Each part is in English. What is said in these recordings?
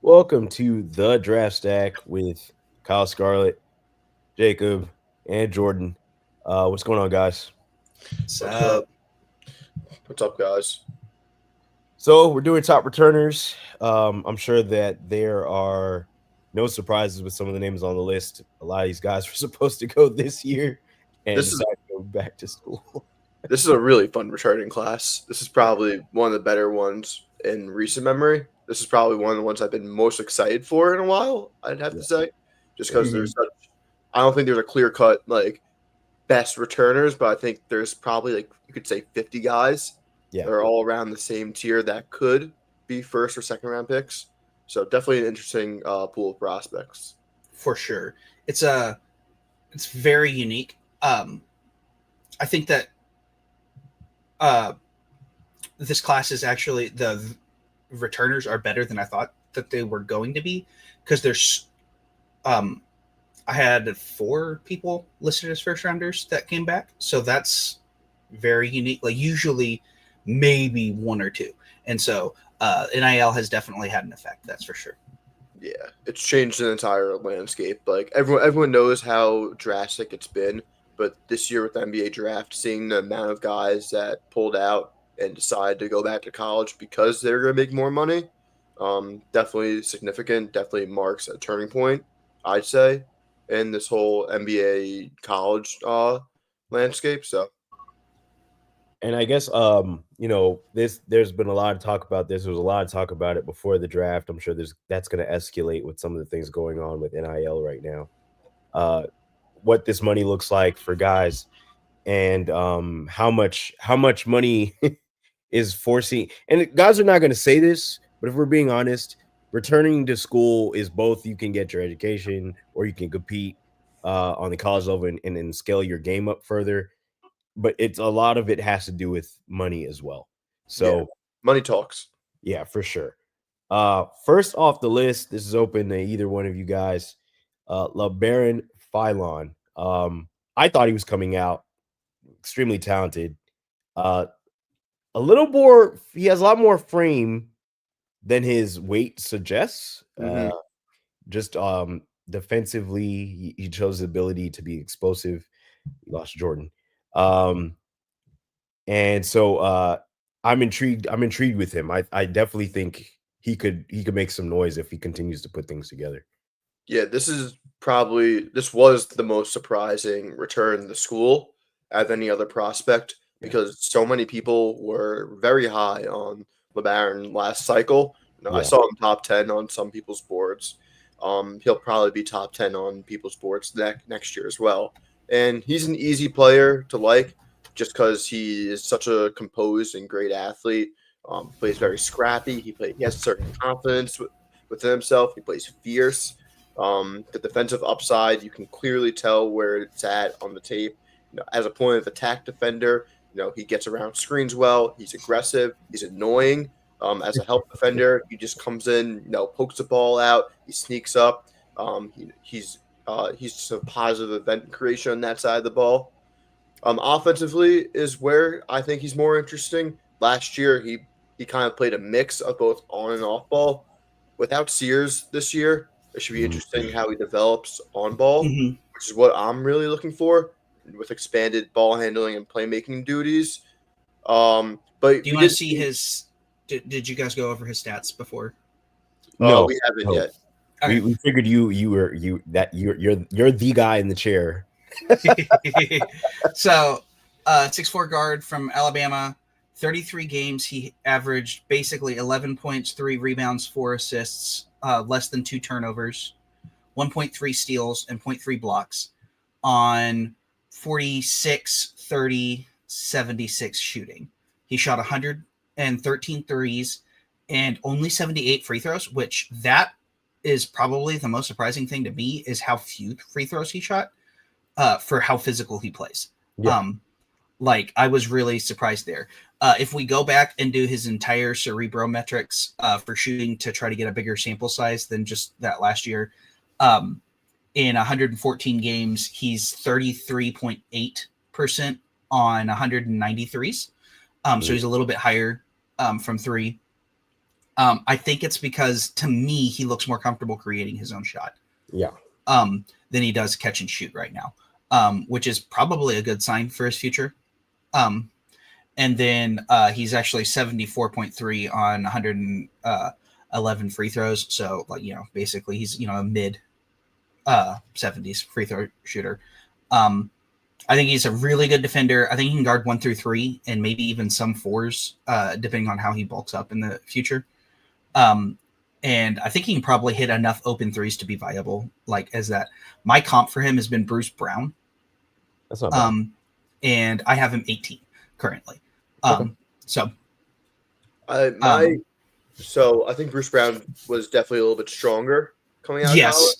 Welcome to the Draft Stack with Kyle Scarlett, Jacob, and Jordan. What's going on, guys? What's What's up? up? What's up, guys? So we're doing top returners. I'm sure that there are no surprises with some of the names on the list. A lot of these guys were supposed to go this year and This is decided to go back to school. this is a really fun returning class. This is probably one of the better ones in recent memory. This is probably one of the ones I've been most excited for in a while. I'd have Yeah, to say, just yeah, because there's such. I don't think there's a clear cut like best returners, but I think there's probably like you could say 50 guys yeah. that are all around the same tier that could be first or second round picks. So definitely an interesting pool of prospects. For sure. It's very unique. I think that uh this class is actually the returners are better than I thought that they were going to be because there's um I had four people listed as first rounders that came back. So that's very unique. Like usually maybe one or two. And so NIL has definitely had an effect, that's for sure. Yeah, it's changed the entire landscape. Like everyone knows how drastic it's been, but this year with the NBA draft, seeing the amount of guys that pulled out and decided to go back to college because they're going to make more money, definitely significant. Definitely marks a turning point, I'd say, in this whole NBA college landscape. So And I guess there's been a lot of talk about this. There was a lot of talk about it before the draft. I'm sure that's going to escalate with some of the things going on with NIL right now. Uh, what this money looks like for guys, and how much money is forcing. And guys are not going to say this, but if we're being honest, returning to school is both you can get your education or you can compete on the college level and scale your game up further, but it's a lot of it has to do with money as well. yeah, So money talks. yeah, for sure. First off the list, this is open to either one of you guys. LeBaron Philon. I thought he was coming out extremely talented. Uh, a little more. He has a lot more frame than his weight suggests. Hmm. Just defensively, he shows the ability to be explosive. He lost Jordan. Um, And so I'm intrigued. I'm intrigued with him. I definitely think he could make some noise if he continues to put things together. Yeah, this was the most surprising return to school of any other prospect Yeah. because so many people were very high on LeBaron last cycle. I Yeah. saw him top 10 on some people's boards. He'll probably be top 10 on people's boards next year as well. And he's an easy player to like just because he is such a composed and great athlete. Plays very scrappy. He has a certain confidence within himself. He plays fierce. The defensive upside, you can clearly tell where it's at on the tape. As a point of attack defender, he gets around screens well. He's aggressive. He's annoying. As a help defender, he just comes in, pokes the ball out. He sneaks up. He's just a positive event creation on that side of the ball. Offensively is where I think he's more interesting. Last year, he kind of played a mix of both on and off ball. Without Sears this year, it should be Mhm. interesting how he develops on ball, Hmm. which is what I'm really looking for with expanded ball handling and playmaking duties. But Do you we want to did see see. his? Did you guys go over his stats before? No, We haven't no. yet. Okay. We figured you're the guy in the chair. So, 6'4" guard from Alabama, 33 games. He averaged basically 11 points, 3 rebounds, 4 assists, less than 2 turnovers, 1.3 steals, and zero point 0.3 blocks on 46, 30, 76 shooting. He shot 113 threes and only 78 free throws, which that is probably the most surprising thing to me is how few free throws he shot for how physical he plays. Yeah. Um, like I was really surprised there. If we go back and do his entire cerebrometrics for shooting to try to get a bigger sample size than just that last year, um, in 114 games, he's 33.8% on 193s. So Mhm. he's a little bit higher from three. I think it's because, to me, he looks more comfortable creating his own shot. Yeah. Than he does catch and shoot right now, which is probably a good sign for his future. And then he's actually 74.3 on 111 free throws. So, like, basically he's, a mid 70s free throw shooter. I think he's a really good defender. I think he can guard 1 through 3 and maybe even some 4s, depending on how he bulks up in the future. And I think he can probably hit enough open 3s to be viable. Like, as that, my comp for him has been Bruce Brown. That's not bad. And I have him 18 currently. Okay. So I think Bruce Brown was definitely a little bit stronger coming out. Yes. Of college.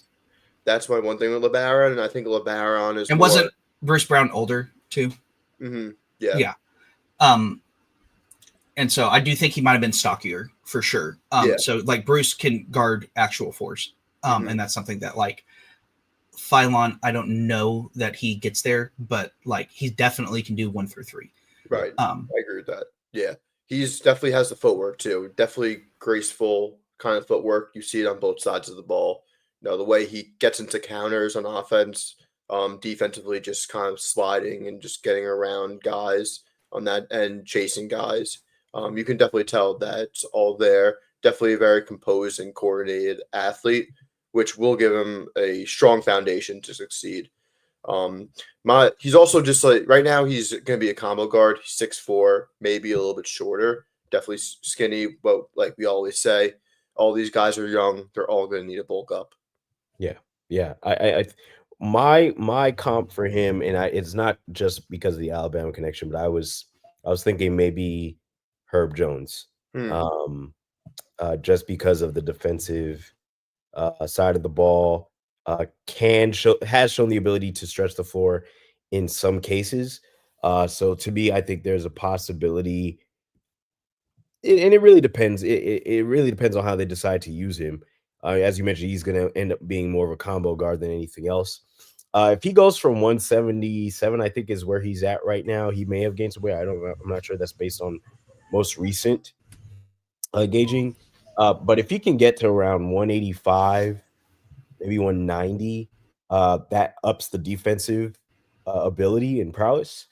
That's my one thing with LeBaron, and I think LeBaron is. And wasn't Bruce Brown older too? Mm-hmm. Yeah. Yeah. And so I do think he might have been stockier for sure. So like Bruce can guard actual 4s. And that's something that, like, Phylon, I don't know that he gets there, but like he definitely can do 1 through 3. Right. I agree with that. Yeah. He's definitely has the footwork too. Definitely graceful kind of footwork. You see it on both sides of the ball. The way he gets into counters on offense, defensively, just kind of sliding and just getting around guys on that end, chasing guys. You can definitely tell that's all there. Definitely a very composed and coordinated athlete, which will give him a strong foundation to succeed. He's also just like right now he's going to be a combo guard. He's 6'4", maybe a little bit shorter, definitely skinny, but like we always say, all these guys are young. They're all going to need to bulk up. Yeah. My comp for him, and it's not just because of the Alabama connection, but I was thinking maybe Herb Jones, just because of the defensive side of the ball, has shown the ability to stretch the floor in some cases. So to me, I think there's a possibility, and it really depends. It really depends on how they decide to use him. As you mentioned, he's going to end up being more of a combo guard than anything else. If he goes from 177, I think is where he's at right now. He may have gained some weight. I'm not sure. That's based on most recent gauging. But if he can get to around 185, maybe 190, that ups the defensive ability and prowess.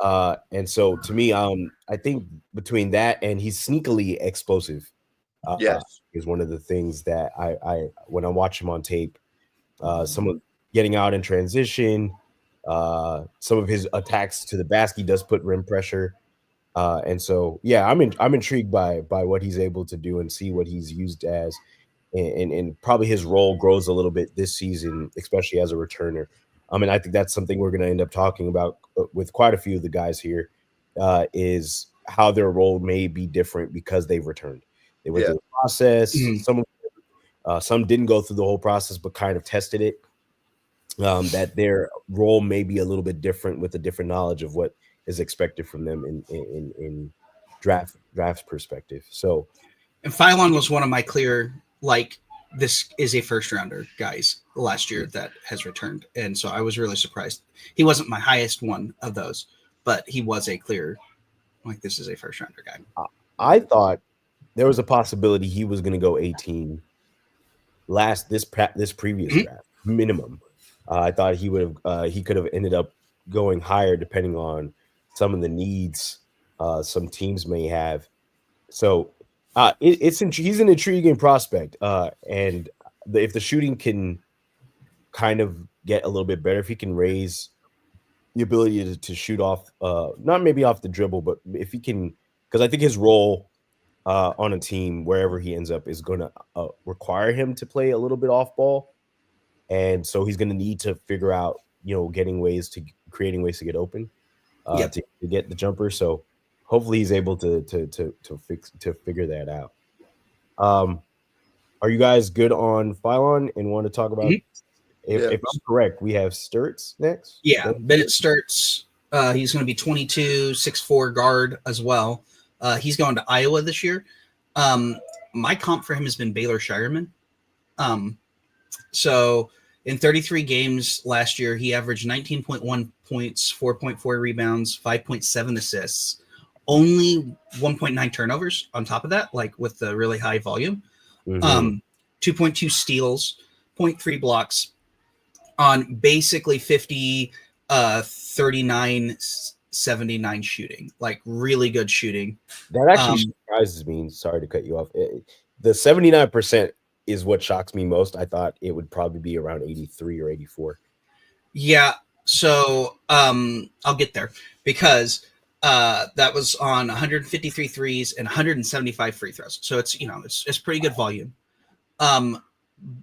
And so to me, I think between that and he's sneakily explosive. Yes. Is one of the things that I when I watch him on tape, some of getting out in transition, some of his attacks to the basket, he does put rim pressure. And so, yeah, I'm intrigued by what he's able to do and see what he's used as, and probably his role grows a little bit this season, especially as a returner. I mean, I think that's something we're going to end up talking about with quite a few of the guys here, is how their role may be different because they've returned. They went through the process. Some didn't go through the whole process, but kind of tested it. That their role may be a little bit different with a different knowledge of what is expected from them in draft perspective. So, and Phylon was one of my clear, like, this is a first rounder guys last year that has returned, and so I was really surprised. He wasn't my highest one of those, but he was a clear, like, this is a first rounder guy. I thought there was a possibility he was going to go 18 this previous draft minimum. I thought he could have ended up going higher depending on some of the needs some teams may have. So he's an intriguing prospect, and if the shooting can kind of get a little bit better, if he can raise the ability to shoot off, not maybe off the dribble, but if he can, because I think his role on a team wherever he ends up is going to require him to play a little bit off ball, and so he's going to need to figure out, creating ways to get open, to get the jumper. So hopefully he's able to figure that out. Are you guys good on Phylon and want to talk about? If I'm correct, we have Sturts next. Yeah, Bennett Sturts. He's going to be 22, 6'4" guard as well. He's going to Iowa this year. My comp for him has been Baylor Shireman. So in 33 games last year, he averaged 19.1 points, 4.4 rebounds, 5.7 assists, only 1.9 turnovers on top of that, like with the really high volume. Mhm. 2.2 steals, 0.3 blocks on basically 50, 39, 79 shooting, like really good shooting. That actually Um, surprises me. Sorry to cut you off. The 79% is what shocks me most. I thought it would probably be around 83 or 84. yeah. So I'll get there because that was on 153 threes and 175 free throws. So it's, it's pretty good volume.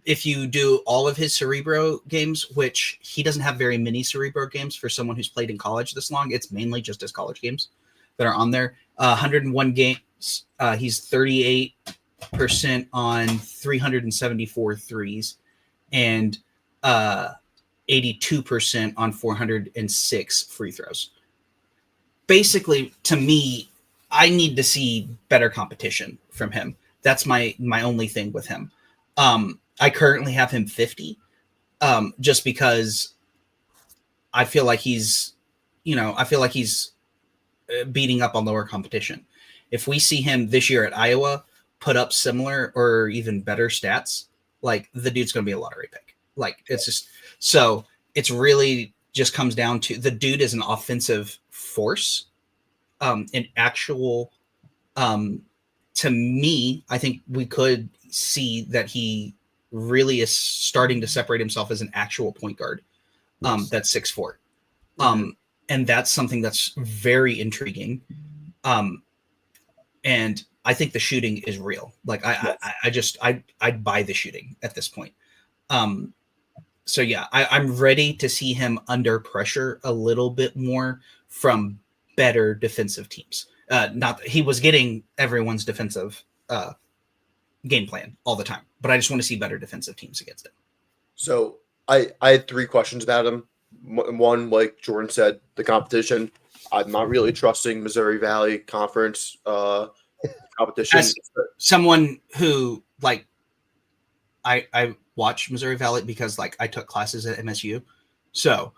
If you do all of his Cerebro games, which he doesn't have very many Cerebro games for someone who's played in college this long, it's mainly just his college games that are on there. 101 games, he's 38% on 374 threes and 82% on 406 free throws. Basically, to me, I need to see better competition from him. That's my only thing with him. I currently have him 50, just because I feel like he's beating up on lower competition. If we see him this year at Iowa put up similar or even better stats, like the dude's going to be a lottery pick. Like it's just so it's really just comes down to the dude is an offensive force, an actual. To me, I think we could see that he really is starting to separate himself as an actual point guard. Yes. That's 6'4". And that's something that's very intriguing. And I think the shooting is real. Like I'd buy the shooting at this point. So yeah, I'm ready to see him under pressure a little bit more from better defensive teams. Not that he was getting everyone's defensive game plan all the time, but I just want to see better defensive teams against him. So I had three questions about him. One, like Jordan said, the competition. I'm not really trusting Missouri Valley Conference competition. As someone who like, I watch Missouri Valley because like I took classes at MSU, so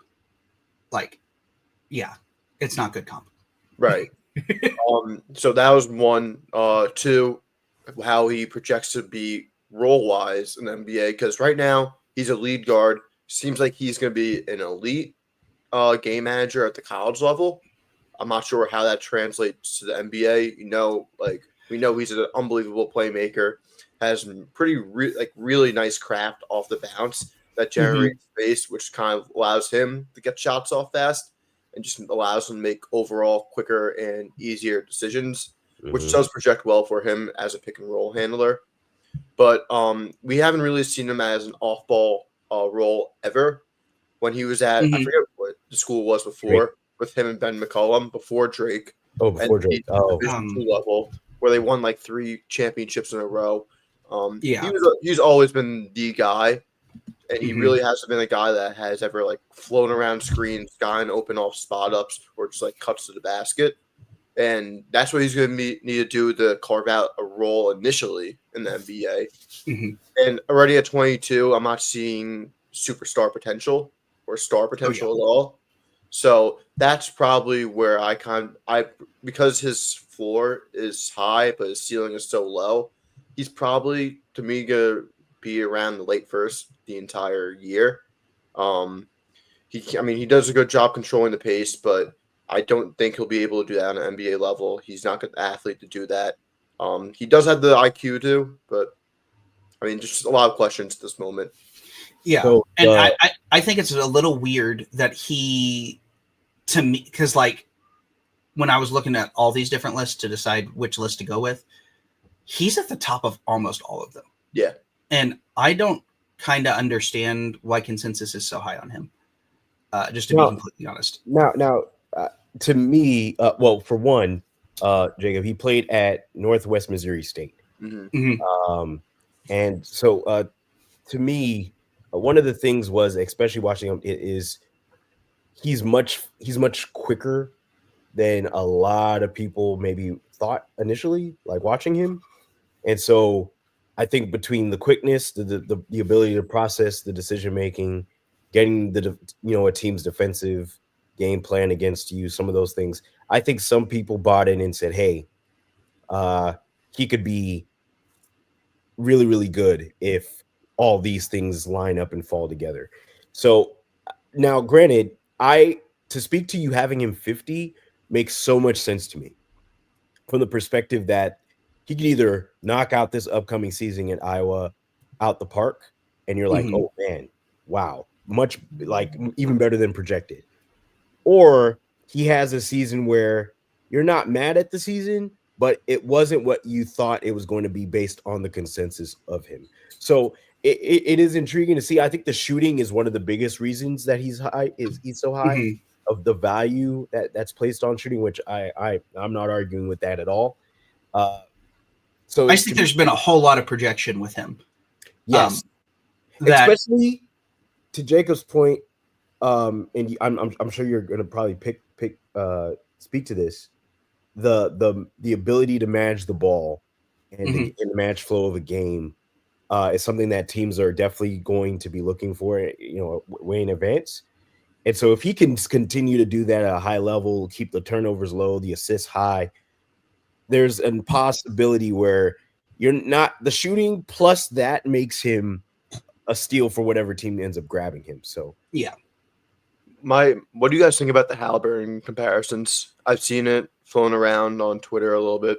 like, yeah, it's not good comp. Right. So that was one. Two, how he projects to be role wise in the NBA, because right now he's a lead guard. Seems like he's going to be an elite game manager at the college level. I'm not sure how that translates to the NBA. We know he's an unbelievable playmaker, has really nice craft off the bounce that generates space, which kind of allows him to get shots off fast and just allows him to make overall quicker and easier decisions, which does project well for him as a pick and roll handler. But we haven't really seen him as an off ball role ever. When he was at, I forget what the school was before, Drake. with him and Ben McCollum, before Drake. Before Drake. Division 2 level, where they won like 3 championships in a row. Yeah. He's always been the guy, and he really hasn't been a guy that has ever like flown around screens, gotten open off spot ups, or just like cuts to the basket. And that's what he's going to need to do to carve out a role initially in the NBA. And already at 22, I'm not seeing superstar potential or star potential at all. So that's probably where because his floor is high, but his ceiling is so low, he's probably, to me, going to be around the late first the entire year. He does a good job controlling the pace, but I don't think he'll be able to do that on an NBA level. He's not an athlete to do that. He does have the IQ to, but just a lot of questions at this moment. Yeah, so, and I think it's a little weird that he, to me, because like when I was looking at all these different lists to decide which list to go with, he's at the top of almost all of them. Yeah, and I don't kind of understand why consensus is so high on him. Just to be completely honest. Now, to me, well, for one, Jacob, he played at Northwest Missouri State, and so to me, one of the things was, especially watching him, is he's much quicker than a lot of people maybe thought initially, like watching him. And so I think between the quickness, the ability to process the decision making, getting a team's defensive game plan against you, some of those things, I think some people bought in and said, "Hey, uh, he could be really, really good if all these things line up and fall together." So now, granted, I to speak to you having him 50 makes so much sense to me from the perspective that he could either knock out this upcoming season in Iowa out the park, and you're like, Mhm. "Oh man, wow, much like even better than projected," or he has a season where you're not mad at the season, but it wasn't what you thought it was going to be based on the consensus of him. So it is intriguing to see. I think the shooting is one of the biggest reasons that he's so high Mhm. of the value that's placed on shooting, which I'm not arguing with that at all. Uh, I so just think to there's been a whole lot of projection with him. yes, That especially to Jacob's point, and I'm sure you're gonna probably speak to this. The ability to manage the ball and Mhm. and the match flow of a game is something that teams are definitely going to be looking for, way in advance. And so if he can continue to do that at a high level, keep the turnovers low, the assists high, there's a possibility where you're not the shooting plus that makes him a steal for whatever team ends up grabbing him. So yeah. What do you guys think about the Halliburton comparisons? I've seen it flown around on Twitter a little bit.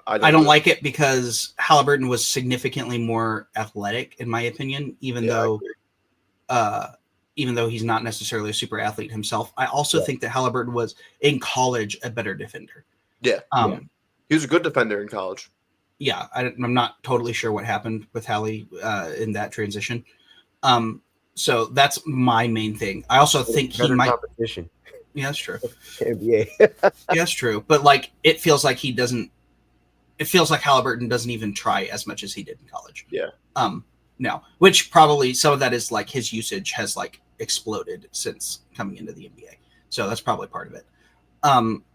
I I don't don't really. like it because Halliburton was significantly more athletic, in my opinion, Yeah, I agree. uh, even though he's not necessarily a super athlete himself. I also yeah, think that Halliburton was in college a better defender. Yeah, yeah. he was a good defender in college. Yeah, I'm not totally sure what happened with Hallie in that transition. Um, so that's my main thing. I also think he Better might. competition. Yeah, that's true. NBA. Yeah, that's true. But like, it feels like he doesn't. It feels like Halliburton doesn't even try as much as he did in college. Yeah. No, which probably some of that is like his usage has like exploded since coming into the NBA. So that's probably part of it. Um,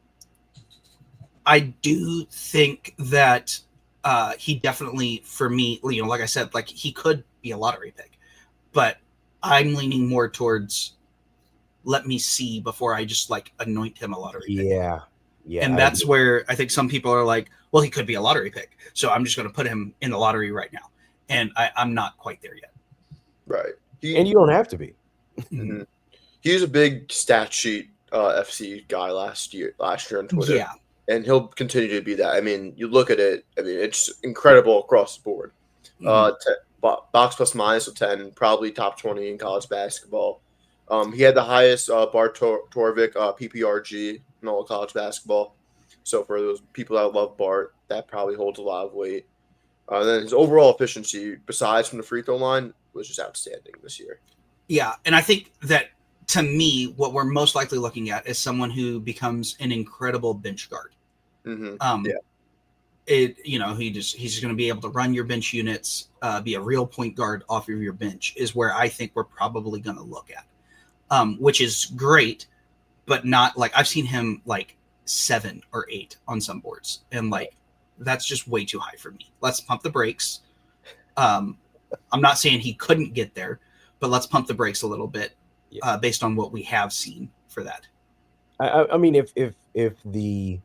I do think that he definitely, for me, like I said, like he could be a lottery pick, but I'm leaning more towards let me see before I just like anoint him a lottery pick. Yeah. Yeah. And I that's agree. where I think some people are like, well, he could be a lottery pick. So I'm just going to put him in the lottery right now. And I'm not quite there yet. Right. And you don't have to be. Mhm. He was a big stat sheet FC guy last year on Twitter. Yeah. And he'll continue to be that. I mean, you look at it. I mean, it's incredible across the board. Box plus minus of 10, probably top 20 in college basketball. He had the highest Bart Torvik PPRG in all of college basketball. So for those people that love Bart, that probably holds a lot of weight. Then his overall efficiency, besides from the free throw line, was just outstanding this year. Yeah. And I think that to me, what we're most likely looking at is someone who becomes an incredible bench guard. Mm-hmm. Um, Yeah. he's just going to be able to run your bench units, be a real point guard off of your bench is where I think we're probably going to look at, which is great, but not like I've seen him like 7 or 8 on some boards, and like that's just way too high for me. Let's pump the brakes. I'm not saying he couldn't get there, but let's pump the brakes a little bit based on what we have seen for that. I mean, if the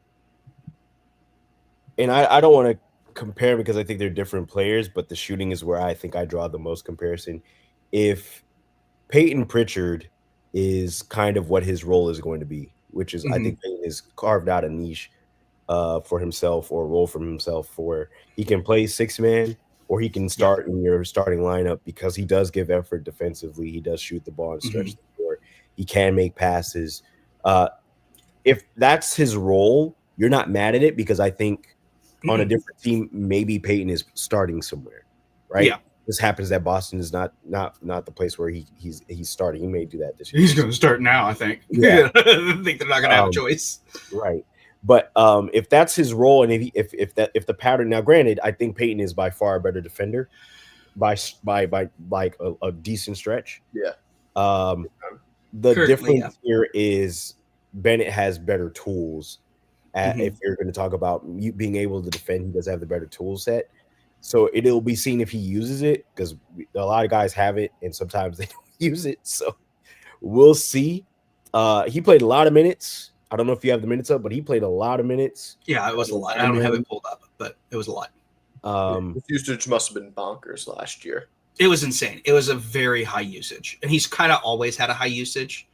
and I don't want to compare because I think they're different players, but the shooting is where I think I draw the most comparison. If Peyton Pritchard is kind of what his role is going to be, which is I Mm-hmm. think Peyton has carved out a niche for himself or a role for himself where he can play 6 man or he can Yeah. start in your starting lineup because he does give effort defensively. He does shoot the ball and Mm-hmm. stretch the floor. He can make passes. If that's his role, you're not mad at it because I think on a Mm-hmm. different team, maybe Peyton is starting somewhere, right? Yeah. This happens that Boston is not the place where he's starting. He may do that this year. He's going to start now, I think. Yeah. I think they're not going to have a choice. Right. But if that's his role, and if the pattern now, granted, I think Peyton is by far a better defender by like a decent stretch. Yeah. The Currently, difference here is Bennett has better tools. If you're going to talk about you being able to defend, he does have the better tool set. So it'll be seen if he uses it because a lot of guys have it and sometimes they don't use it. So we'll see. He played a lot of minutes I don't know if you have the minutes up, but he played a lot of minutes. Yeah, it was a lot. I don't have it pulled up, but it was a lot. His usage must have been bonkers last year. It was insane. It was a very high usage, and he's kind of always had a high usage.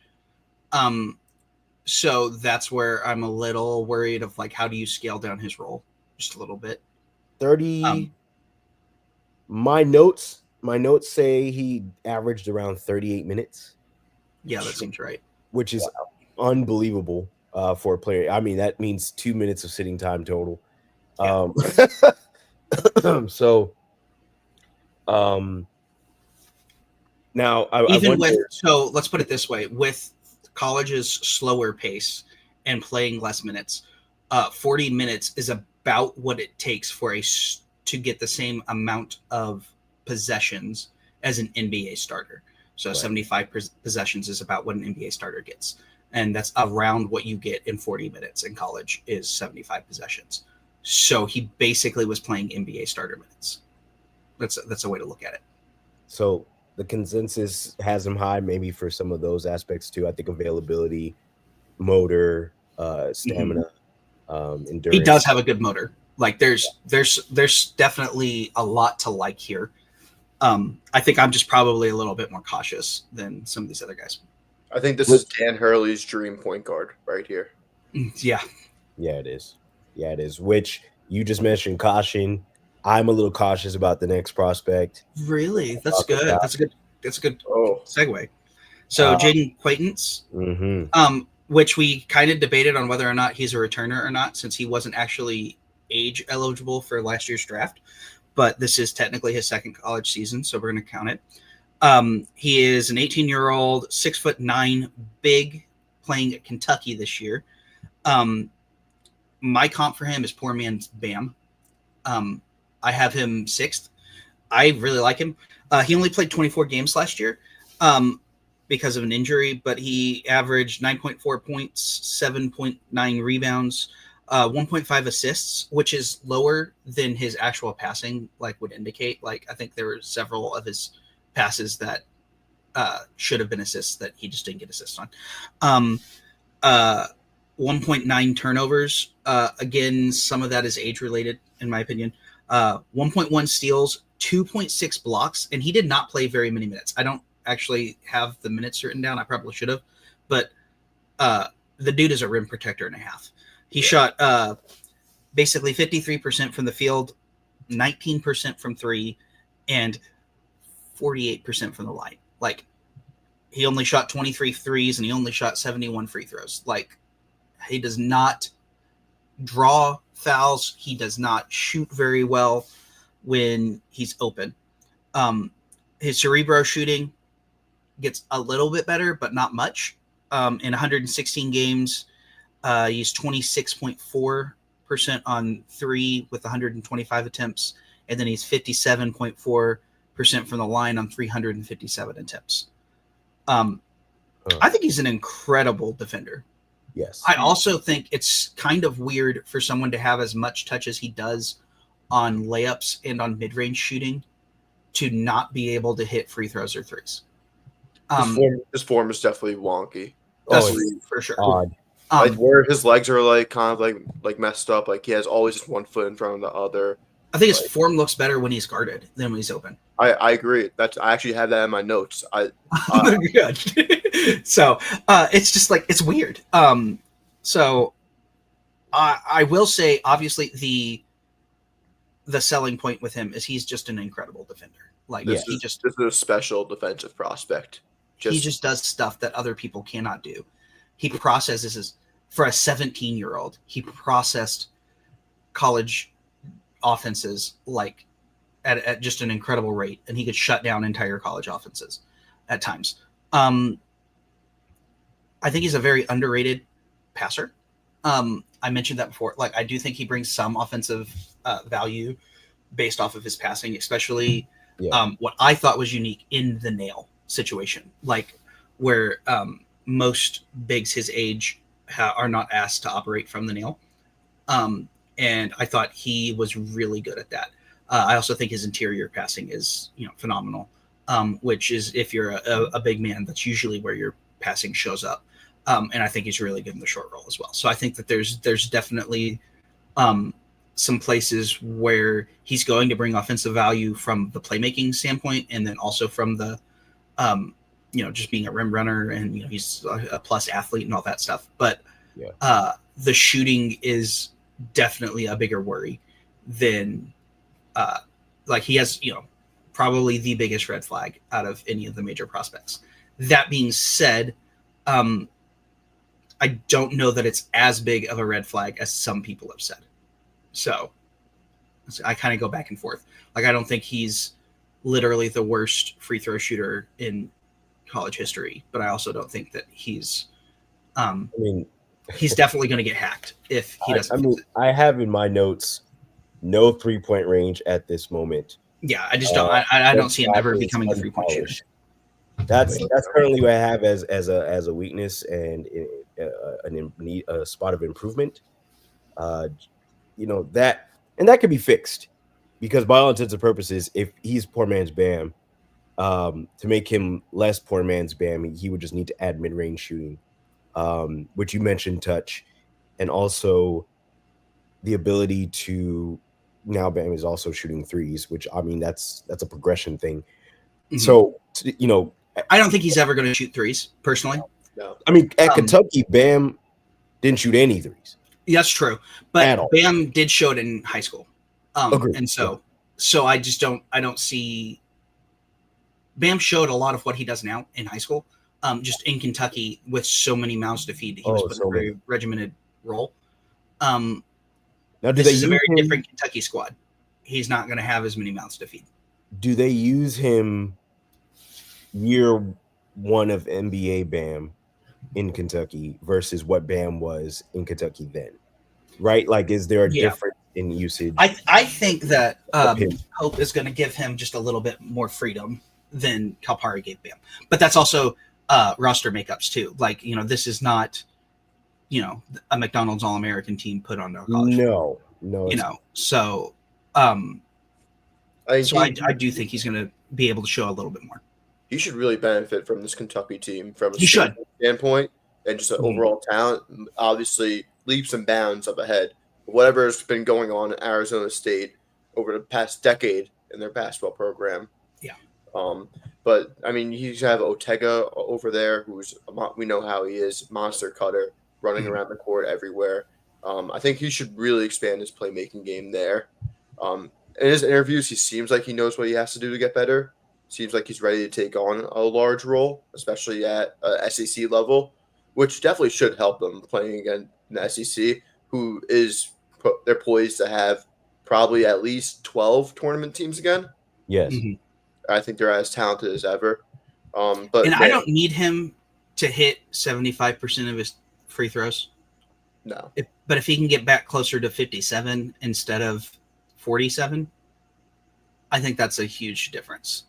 So that's where I'm a little worried of like, how do you scale down his role just a little bit? 30. My notes say he averaged around 38 minutes. Yeah, that seems right. Which is unbelievable for a player. I mean, that means 2 minutes of sitting time total. Yeah. Now so let's put it this way: with college's slower pace and playing less minutes, 40 minutes is about what it takes to get the same amount of possessions as an NBA starter. So 75 possessions is about what an NBA starter gets. And that's around what you get in 40 minutes in college is 75 possessions. So he basically was playing NBA starter minutes. That's a way to look at it. So the consensus has him high maybe for some of those aspects too. I think availability, motor, stamina, endurance. He does have a good motor. Like there's definitely a lot to like here. I think I'm just probably a little bit more cautious than some of these other guys. I think this is Dan Hurley's dream point guard right here. Yeah. Yeah, it is. Yeah, it is. Which you just mentioned caution. I'm a little cautious about the next prospect. Really? That's good. That's a good segue. So Jaden Quaintance, which we kind of debated on whether or not he's a returner or not, since he wasn't actually age eligible for last year's draft. But this is technically his second college season, so we're going to count it. He is an 18-year-old, 6'9", big, playing at Kentucky this year. My comp for him is poor man's Bam. I have him sixth. I really like him. He only played 24 games last year because of an injury, but he averaged 9.4 points, 7.9 rebounds, 1.5 assists, which is lower than his actual passing would indicate. Like, I think there were several of his passes that should have been assists that he just didn't get assists on. 1.9 turnovers. Again, some of that is age related, in my opinion. 1.1 steals, 2.6 blocks, and he did not play very many minutes. I don't actually have the minutes written down. I probably should have, but the dude is a rim protector and a half. He shot basically 53% from the field, 19% from three, and 48% from the line. Like, he only shot 23 threes and he only shot 71 free throws. Like, he does not draw fouls. He does not shoot very well when he's open. His cerebro shooting gets a little bit better, but not much. In 116 games, he's 26.4% on three with 125 attempts, and then he's 57.4% from the line on 357 attempts. I think he's an incredible defender. Yes. I also think it's kind of weird for someone to have as much touch as he does on layups and on mid-range shooting to not be able to hit free throws or threes. His form is definitely wonky. That's for sure. Odd. Where his legs are kind of messed up. Like, he has always just one foot in front of the other. I think his form looks better when he's guarded than when he's open. I agree. I actually have that in my notes. Good. So it's just it's weird. So I will say, obviously, the selling point with him is he's just an incredible defender. This is a special defensive prospect. He just does stuff that other people cannot do. He processes for a 17-year-old. He processed college offenses at just an incredible rate, and he could shut down entire college offenses at times. I think he's a very underrated passer. I mentioned that before. I do think he brings some offensive value based off of his passing, especially what I thought was unique in the nail situation, where most bigs his age are not asked to operate from the nail. And I thought he was really good at that. I also think his interior passing is, phenomenal, which is, if you're a big man, that's usually where your passing shows up. And I think he's really good in the short roll as well. So I think that there's definitely some places where he's going to bring offensive value from the playmaking standpoint, and then also from the just being a rim runner, and he's a plus athlete and all that stuff. But the shooting is definitely a bigger worry than like he has probably the biggest red flag out of any of the major prospects. That being said, I don't know that it's as big of a red flag as some people have said. So I kind of go back and forth. Like, I don't think he's literally the worst free throw shooter in college history, but I also don't think that he's he's definitely going to get hacked if he doesn't. I have in my notes no 3-point range at this moment. Yeah, I just don't. I don't see him ever becoming a 3-point shooter. That's currently what I have as a weakness and a spot of improvement. That could be fixed, because by all intents and purposes, if he's poor man's Bam, to make him less poor man's Bam, he would just need to add mid-range shooting, which you mentioned, touch, and also the ability to now Bam is also shooting threes, which that's a progression thing. Mm-hmm. So I don't think he's ever going to shoot threes personally. No. At Kentucky, Bam didn't shoot any threes. That's true, but Bam did show it in high school, and so I don't see. Bam showed a lot of what he does now in high school, just in Kentucky with so many mouths to feed. He was put in a very regimented role. Now, this is a very different Kentucky squad. He's not going to have as many mouths to feed. Do they use him year one of NBA Bam in Kentucky versus what Bam was in Kentucky then? Right? Like, is there a difference in usage? I think that Hope is going to give him just a little bit more freedom than Calipari gave Bam. But that's also roster makeups too. Like, this is not a McDonald's All-American team put on a college. No. So I do think he's going to be able to show a little bit more. He should really benefit from this Kentucky team from a standpoint and just an overall talent. Obviously, leaps and bounds up ahead. Whatever has been going on in Arizona State over the past decade in their basketball program. Yeah. But you have Otega over there, we know how he is, monster cutter, running around the court everywhere. I think he should really expand his playmaking game there. In his interviews, he seems like he knows what he has to do to get better. Seems like he's ready to take on a large role, especially at SEC level, which definitely should help them playing against the SEC, who they're poised to have probably at least 12 tournament teams again. Yes. Mm-hmm. I think they're as talented as ever. I don't need him to hit 75% of his free throws. No. But if he can get back closer to 57 instead of 47, I think that's a huge difference.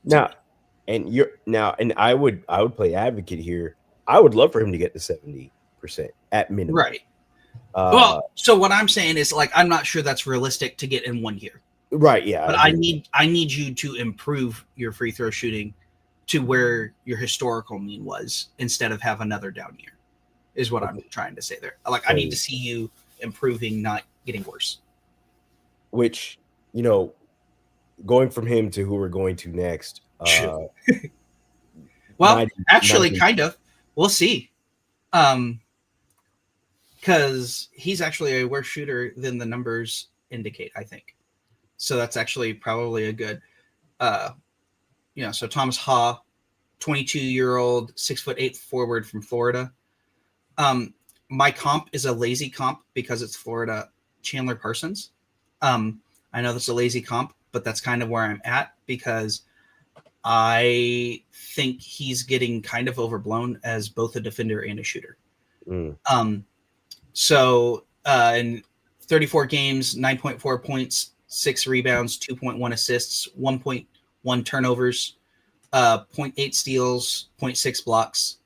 And I would play advocate here. I would love for him to get to 70% at minimum. Right. So what I'm saying is, like, I'm not sure that's realistic to get in 1 year. Right. Yeah. But I need you to improve your free throw shooting to where your historical mean was, instead of have another down year, is what I'm trying to say there. Like, I need to see you improving, not getting worse. Which, going from him to who we're going to next. Well, kind of. We'll see. Because he's actually a worse shooter than the numbers indicate, I think. So that's actually probably a good, so Thomas Ha, 22-year-old, 6'8" forward from Florida. My comp is a lazy comp because it's Florida Chandler Parsons. I know that's a lazy comp, but that's kind of where I'm at, because I think he's getting kind of overblown as both a defender and a shooter. So in 34 games, 9.4 points, 6 rebounds, 2.1 assists, 1.1 turnovers, 0.8 steals, 0.6 blocks,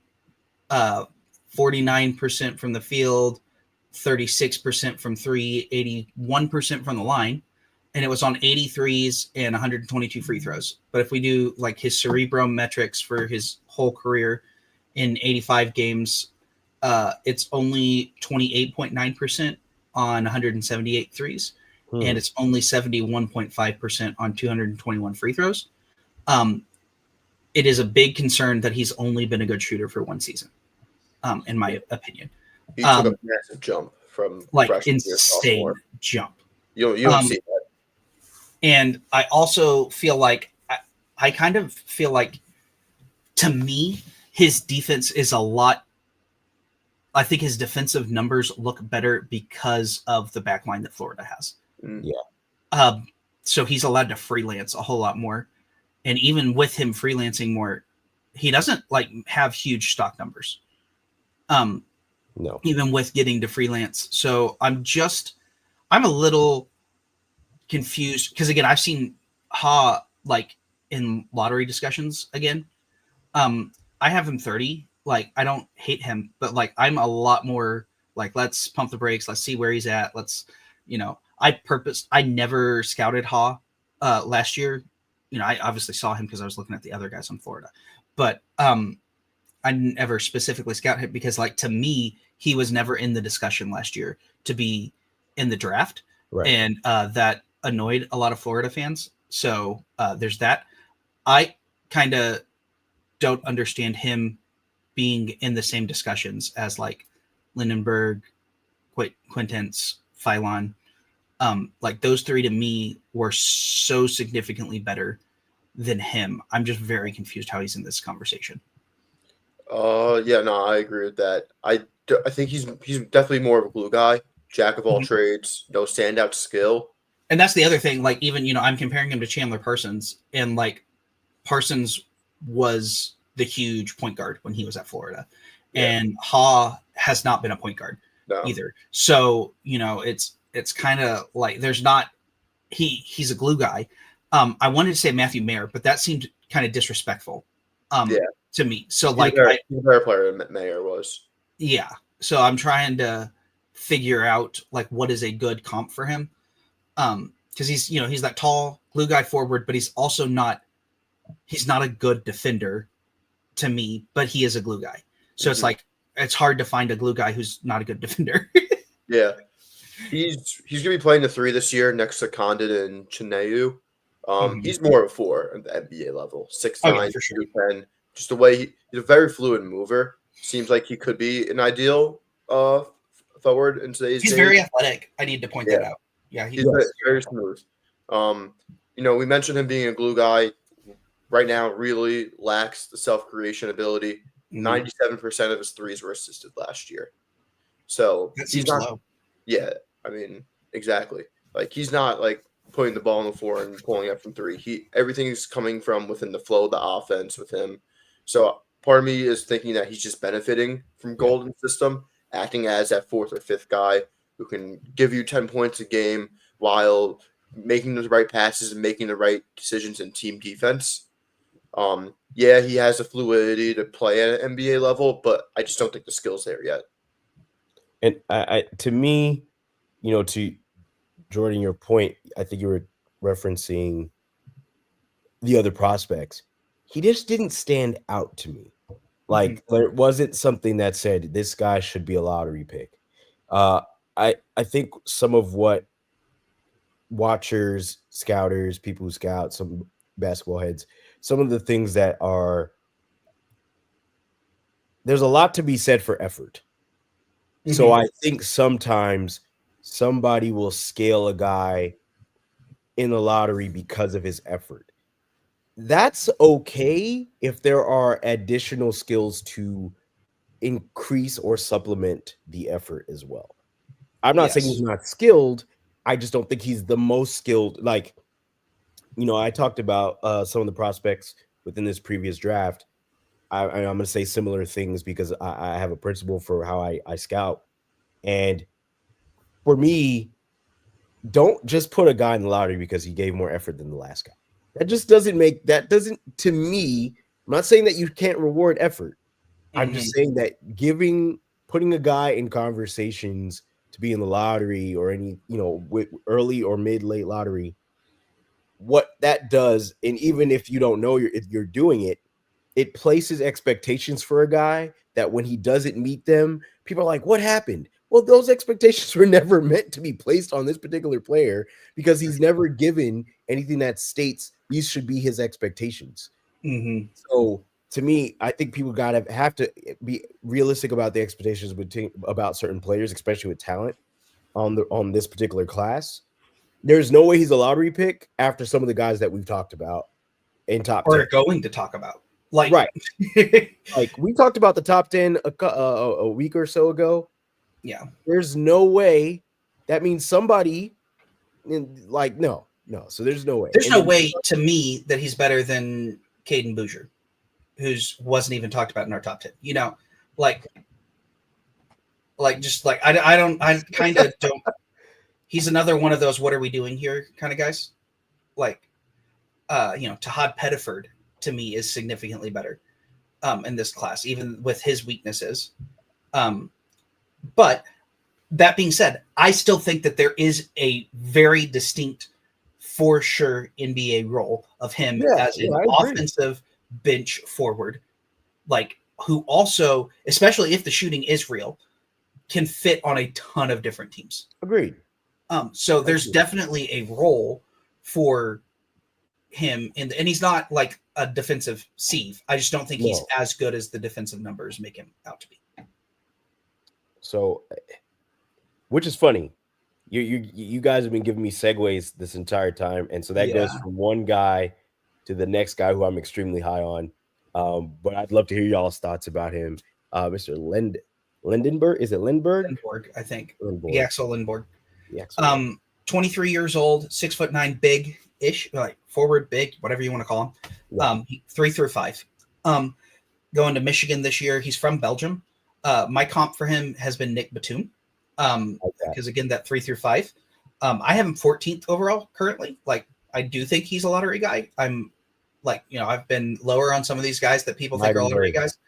49% from the field, 36% from three, 81% from the line. And it was on 83s and 122 free throws. But if we do like his Cerebrum metrics for his whole career in 85 games, It's only 28.9% on 178 threes, and Hmm. it's only 71.5% on 221 free throws. Um, it is a big concern that he's only been a good shooter for one season, in my opinion. He took a massive jump from Like freshman year to insane sophomore. jump. You don't Um, see that. and I also feel like I kind of feel like, to me, his defense is a lot. I think his defensive numbers look better because of the backline that Florida has. Mm. Yeah. So he's allowed to freelance a whole lot more. And even with him freelancing more, he doesn't like have huge stock numbers. No. Even with getting to freelance. So I'm a little confused because again, I've seen Ha like in lottery discussions again. I have him 30. Like, I don't hate him, but like I'm a lot more like, let's pump the brakes, let's see where he's at. I never scouted Ha last year. I obviously saw him because I was looking at the other guys on Florida. But I never specifically scouted him because, like, to me, he was never in the discussion last year to be in the draft. Right. And that annoyed a lot of Florida fans. So there's that. I kind of don't understand him being in the same discussions as like Lindenberg, Quintence, Phylon. Like those three to me were so significantly better than him. I'm just very confused how he's in this conversation. Yeah, no, I agree with that. I think he's definitely more of a glue guy, jack of all trades, no standout skill. And that's the other thing. Like, even, I'm comparing him to Chandler Parsons, and like Parsons was the huge point guard when he was at Florida, and Ha has not been a point guard either. So, it's kind of like there's not, he's a glue guy. I wanted to say Matthew Mayer, but that seemed kind of disrespectful to me. So He's a better player than Mayer was. Yeah. So I'm trying to figure out like what is a good comp for him. Because he's that tall glue guy forward, but he's not a good defender to me, but he is a glue guy. So it's like it's hard to find a glue guy who's not a good defender. Yeah. He's gonna be playing the 3 this year next to Condon and Chineu. He's more of a 4 at the NBA level. 6'9", for sure. 210. Just the way he's a very fluid mover. Seems like he could be an ideal forward in today's He's game. very athletic. I need to point that out. Yeah, he's very smooth. We mentioned him being a glue guy. Right now, really lacks the self-creation ability. 97% of his threes were assisted last year. So that seems low. Yeah, I mean, exactly. Like, he's not like putting the ball on the floor and pulling up from 3. Everything is coming from within the flow of the offense with him. So part of me is thinking that he's just benefiting from Golden's system, acting as that 4th or 5th guy who can give you 10 points a game while making the right passes and making the right decisions in team defense. He has the fluidity to play at an NBA level, but I just don't think the skill's there yet. And to me, to Jordan, your point, I think you were referencing the other prospects. He just didn't stand out to me. Like, there wasn't something that said this guy should be a lottery pick. I think some of what watchers, scouters, people who scout, some basketball heads, some of the things that are, there's a lot to be said for effort. So I think sometimes somebody will scale a guy in the lottery because of his effort. That's okay if there are additional skills to increase or supplement the effort as well. I'm not saying he's not skilled. I just don't think he's the most skilled. Like, I talked about some of the prospects within this previous draft. I'm going to say similar things because I have a principle for how I scout. And for me, don't just put a guy in the lottery because he gave more effort than the last guy. To me, I'm not saying that you can't reward effort. I'm just saying that putting a guy in conversations to be in the lottery or any, early or mid-late lottery, what that does, and even if you don't know you're doing it, it places expectations for a guy that when he doesn't meet them, people are like, what happened? Well, those expectations were never meant to be placed on this particular player because he's never given anything that states these should be his expectations. Mm-hmm. So to me, I think people have to be realistic about the expectations about certain players, especially with talent on this particular class. There's no way he's a lottery pick after some of the guys that we've talked about in top Or 10. going to talk about. Like, Right. Like we talked about the top 10 a week or so ago. Yeah. There's no way that means somebody like no. So there's no way. There's And no then, way to me that he's better than Caden Bouger, who's wasn't even talked about in our top 10. You know, like just like I kind of don't. He's another one of those "what are we doing here" kind of guys. Like, Tahad Pettiford to me is significantly better in this class, even with his weaknesses. But that being said, I still think that there is a very distinct, for sure, NBA role of him as an offensive bench forward, like who also, especially if the shooting is real, can fit on a ton of different teams. Agreed. So there's definitely a role for him, and he's not like a defensive sieve. I just don't think he's as good as the defensive numbers make him out to be. So, which is funny. You guys have been giving me segues this entire time, and so that goes from one guy to the next guy who I'm extremely high on. But I'd love to hear y'all's thoughts about him, Mr. Lindenberg. Is it Lindbergh? Lindborg, I think. Lindborg. Yaxel Lindborg. 23 years old, 6'9", big-ish, like forward, big, whatever you want to call him. 3 through 5. Going to Michigan this year. He's from Belgium. My comp for him has been Nick Batum. Because again, that 3 through 5. I have him 14th overall currently. Like, I do think he's a lottery guy. I'm like, I've been lower on some of these guys that people think are lottery guys.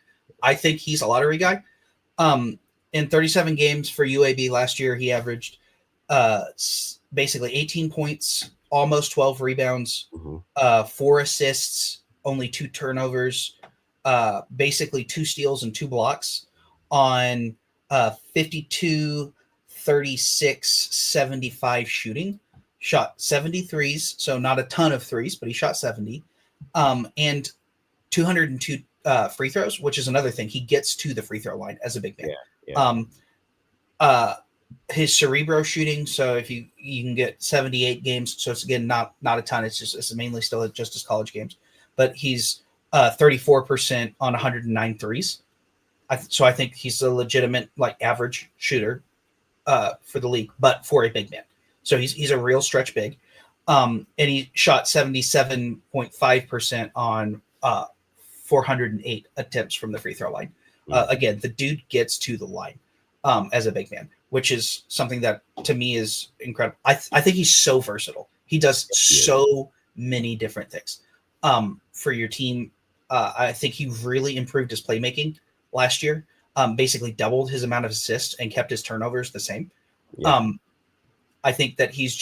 I think he's a lottery guy. In 37 games for UAB last year, he averaged basically 18 points, almost 12 rebounds, 4 assists, only 2 turnovers, basically 2 steals and 2 blocks on 52, 36, 75 shooting. Shot 73s, so not a ton of threes, but he shot 70. And 202 free throws, which is another thing. He gets to the free throw line as a big man. His cerebro shooting, so if you can get 78 games, so it's again not a ton. It's mainly still just his college games, but he's 34% on 109 threes. So I think he's a legitimate like average shooter for the league, but for a big man. So he's a real stretch big, and he shot 77.5% on 408 attempts from the free throw line. Again, the dude gets to the line as a big man, which is something that to me is incredible. I think he's so versatile. He does so many different things for your team. I think he really improved his playmaking last year. Basically doubled his amount of assists and kept his turnovers the same. I think that he's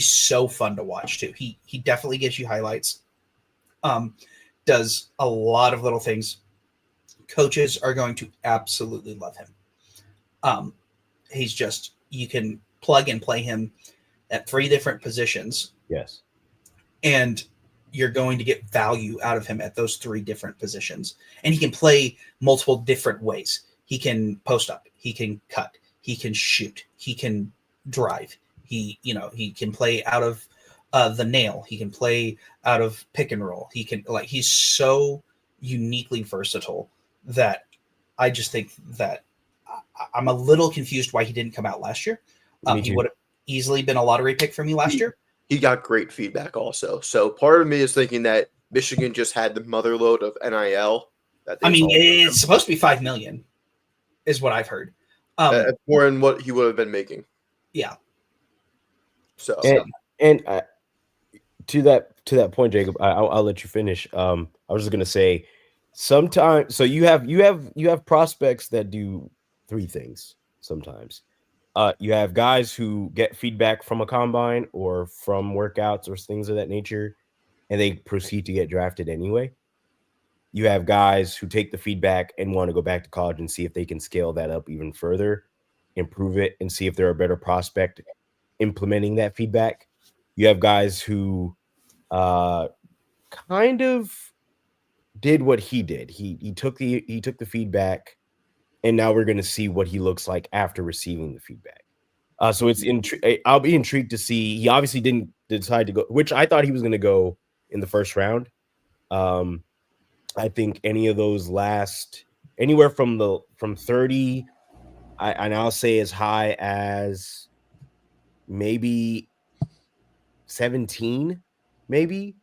so fun to watch too. He definitely gives you highlights. Does a lot of little things. Coaches are going to absolutely love him. He's just, you can plug and play him at 3 different positions. Yes. And you're going to get value out of him at those 3 different positions. And he can play multiple different ways. He can post up, he can cut, he can shoot, he can drive. He can play out of the nail. He can play out of pick and roll. He's so uniquely versatile that I just think that I'm a little confused why he didn't come out last year. He would have easily been a lottery pick for me last year. He got great feedback also. So part of me is thinking that Michigan just had the motherload of NIL. It's supposed to be $5 million is what I've heard. More than what he would have been making. Yeah. So to that point, Jacob, I'll let you finish. I was just gonna say, sometimes, so you have prospects that do 3 things. Sometimes, you have guys who get feedback from a combine or from workouts or things of that nature, and they proceed to get drafted anyway. You have guys who take the feedback and want to go back to college and see if they can scale that up even further, improve it, and see if they're a better prospect implementing that feedback. You have guys who kind of did what he did. He took the feedback, and now we're going to see what he looks like after receiving the feedback. So I'll be intrigued to see. He obviously didn't decide to go, which I thought he was going to go in the first round. I think any of those last anywhere from 30, and I'll say as high as maybe 17, maybe.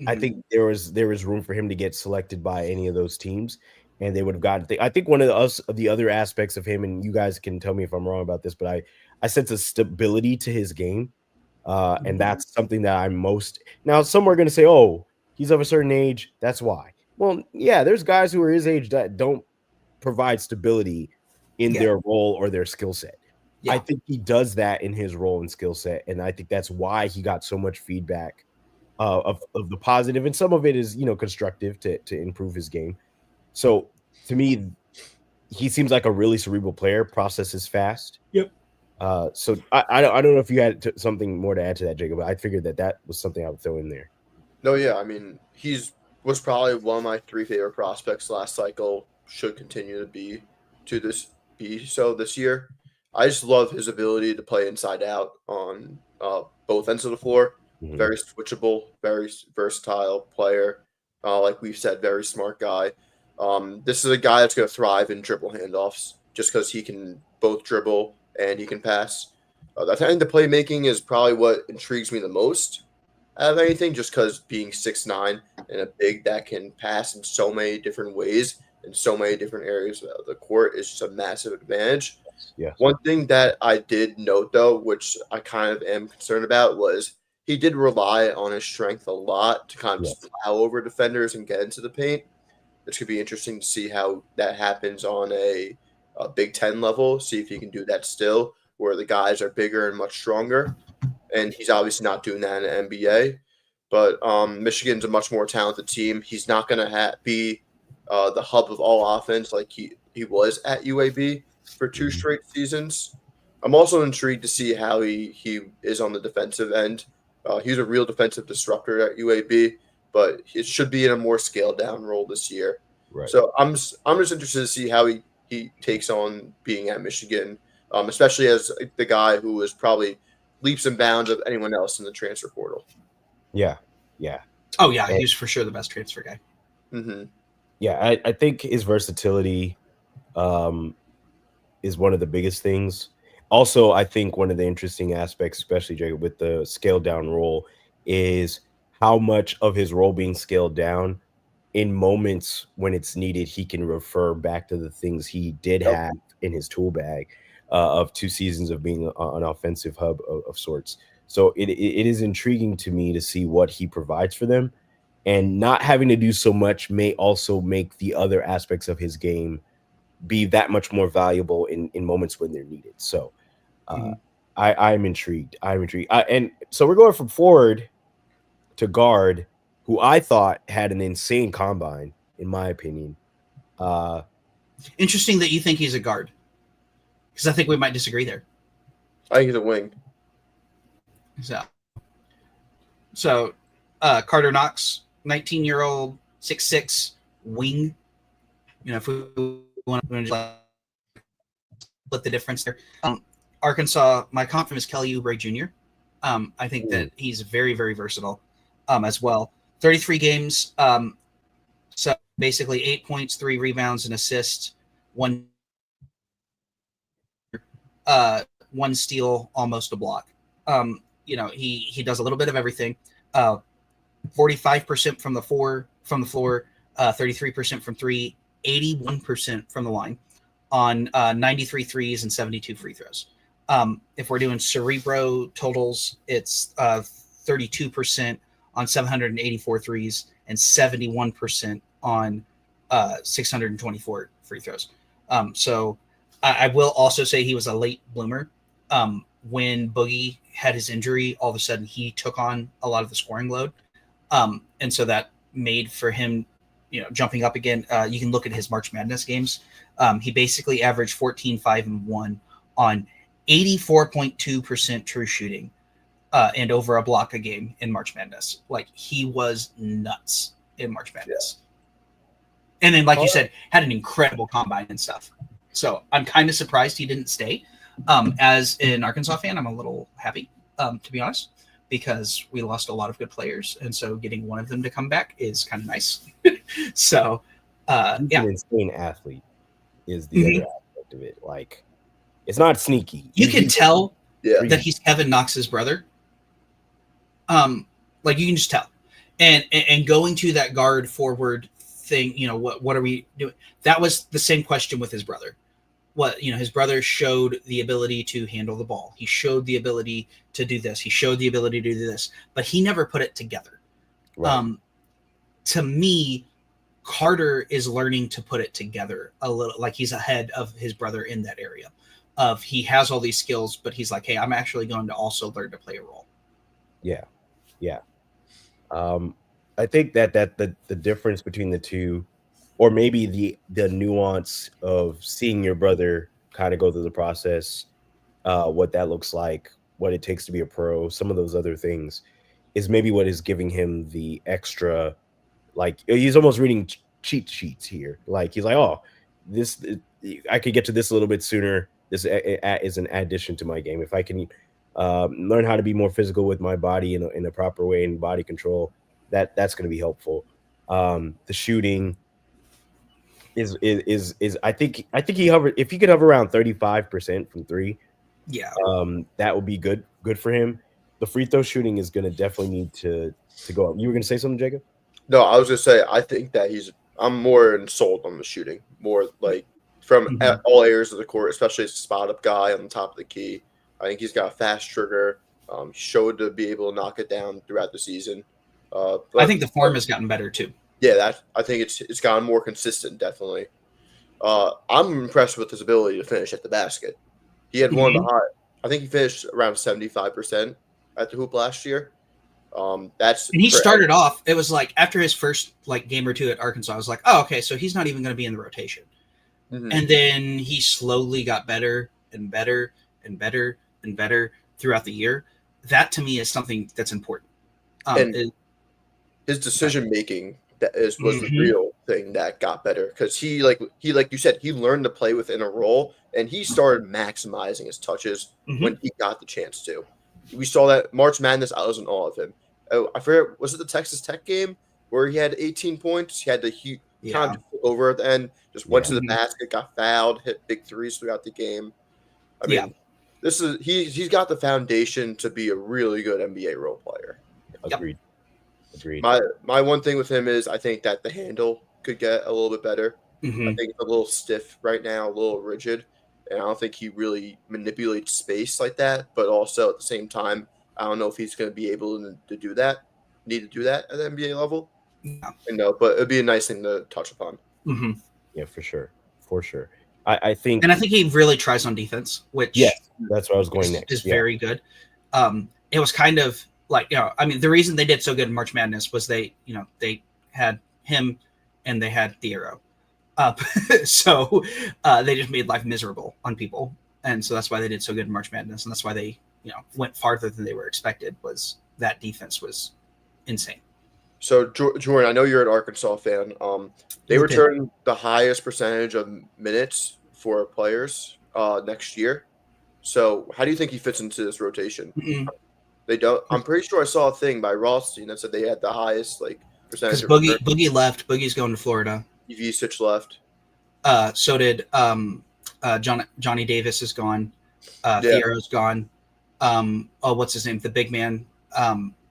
I think there was room for him to get selected by any of those teams, and they would have gotten. I think one of the other aspects of him, and you guys can tell me if I'm wrong about this, but I sense a stability to his game, and that's something that I'm most. Now, some are going to say, "Oh, he's of a certain age, that's why." Well, yeah, there's guys who are his age that don't provide stability in their role or their skill set. I think he does that in his role and skill set, and I think that's why he got so much feedback of the positive, and some of it is constructive to improve his game. So to me, he seems like a really cerebral player, processes fast. Yep. So I don't know if you had something more to add to that, Jacob, but I figured that was something I would throw in there. No, yeah, I mean, was probably one of my 3 favorite prospects last cycle. Should continue to be so this year. I just love his ability to play inside out on both ends of the floor. Mhm. Very switchable, very versatile player. Like we've said, very smart guy. This is a guy that's going to thrive in dribble handoffs just because he can both dribble and he can pass. I think the playmaking is probably what intrigues me the most out of anything, just because being 6'9" and a big that can pass in so many different ways in so many different areas of the court is just a massive advantage. Yeah. One thing that I did note, though, which I kind of am concerned about, was he did rely on his strength a lot to kind of just plow over defenders and get into the paint. This could be interesting to see how that happens on a Big Ten level, see if he can do that still, where the guys are bigger and much stronger. And he's obviously not doing that in the NBA. But Michigan's a much more talented team. He's not going to be the hub of all offense like he was at UAB for 2 straight seasons. I'm also intrigued to see how he is on the defensive end. He's a real defensive disruptor at UAB, but it should be in a more scaled down role this year. Right. So I'm just interested to see how he takes on being at Michigan, especially as the guy who is probably leaps and bounds of anyone else in the transfer portal. Yeah. Oh yeah, he's for sure the best transfer guy. Mm-hmm. Yeah, I think his versatility is one of the biggest things. Also, I think one of the interesting aspects, especially Jacob, with the scaled down role, is how much of his role being scaled down in moments when it's needed, he can refer back to the things he did have in his tool bag of 2 seasons of being an offensive hub of sorts. So it is intriguing to me to see what he provides for them, and not having to do so much may also make the other aspects of his game be that much more valuable in moments when they're needed. So I'm intrigued. And so we're going from forward to guard, who I thought had an insane combine, in my opinion. Interesting that you think he's a guard, because I think we might disagree there. I think he's a wing. So Carter Knox, 19-year-old, 6'6", wing. If we want to split the difference there. Arkansas, my comp from is Kelly Oubre Jr. I think that he's very, very versatile as well. 33 games. So basically 8 points, 3 rebounds, and assists, 1 steal, almost a block. He does a little bit of everything. 45% from the floor, 33% from 3, 81% from the line on 93 threes and 72 free throws. If we're doing Cerebro totals, it's 32% on 784 threes and 71% on 624 free throws. So I will also say he was a late bloomer. When Boogie had his injury, all of a sudden he took on a lot of the scoring load. And so that made for him jumping up again. You can look at his March Madness games. He basically averaged 14, 5, and 1 on 84.2% true shooting and over a block a game in March Madness. Like, he was nuts in March Madness. Yeah. And then, like you said, had an incredible combine and stuff. So I'm kind of surprised he didn't stay. As an Arkansas fan, I'm a little happy, to be honest, because we lost a lot of good players. And so getting one of them to come back is kind of nice. So, He's an insane athlete is the other aspect of it. Like, it's not sneaky. You can tell that he's Kevin Knox's brother. Like, you can just tell. And going to that guard forward thing, what are we doing? That was the same question with his brother. His brother showed the ability to handle the ball. He showed the ability to do this. He showed the ability to do this, but he never put it together. Right. To me, Carter is learning to put it together a little. Like, he's ahead of his brother in that area. He has all these skills, but he's like, hey, I'm actually going to also learn to play a role. Yeah. I think that the difference between the two, or maybe the nuance of seeing your brother kind of go through the process, what that looks like, what it takes to be a pro, some of those other things, is maybe what is giving him the extra. Like, he's almost reading cheat sheets here. Like, he's like, oh, this, I could get to this a little bit sooner. This is an addition to my game. If I can learn how to be more physical with my body in a proper way and body control, that's going to be helpful. The shooting is I think he hovered, if he could hover around 35% from three, that would be good for him. The free throw shooting is going to definitely need to go up. You were going to say something, Jacob? No, I was going to say, I think that I'm more sold on the shooting, more like from all areas of the court, especially as a spot up guy on the top of the key. I think he's got a fast trigger. Showed to be able to knock it down throughout the season. I think the form has gotten better too. Yeah, I think it's gotten more consistent, definitely. I'm impressed with his ability to finish at the basket. He had one of the high. I think he finished around 75% at the hoop last year. And he started off. It was like after his first game or two at Arkansas, I was like, oh, okay, so he's not even going to be in the rotation. And then he slowly got better and better and better and better throughout the year. That to me is something that's important. His decision making was the real thing that got better, because he like you said, he learned to play within a role, and he started maximizing his touches when he got the chance to. We saw that March Madness. I was in awe of him. I forget, was it the Texas Tech game where he had 18 points? He had to kind of over at the end, just went to the basket, got fouled, hit big threes throughout the game. I mean, he's got the foundation to be a really good NBA role player. Agreed. My one thing with him is I think that the handle could get a little bit better. I think it's a little stiff right now, a little rigid, and I don't think he really manipulates space like that. But also at the same time, I don't know if he's going to be able to do that, need to do that at the NBA level. No, but it'd be a nice thing to touch upon. Yeah, for sure. I think he really tries on defense, which that's where I was going next. Is very good. It was kind of like, the reason they did so good in March Madness was they had him and they had Thiero up, so they just made life miserable on people, and so that's why they did so good in March Madness, and that's why they went farther than they were expected. Was that defense was insane. So, Jordan, I know you're an Arkansas fan. They return the highest percentage of minutes for players next year. So, how do you think he fits into this rotation? They don't. I'm pretty sure I saw a thing by Rothstein that said they had the highest percentage. Because Boogie left. Boogie's going to Florida. Evicic left. So did Johnny Davis is gone. Thiero's gone. What's his name? The big man.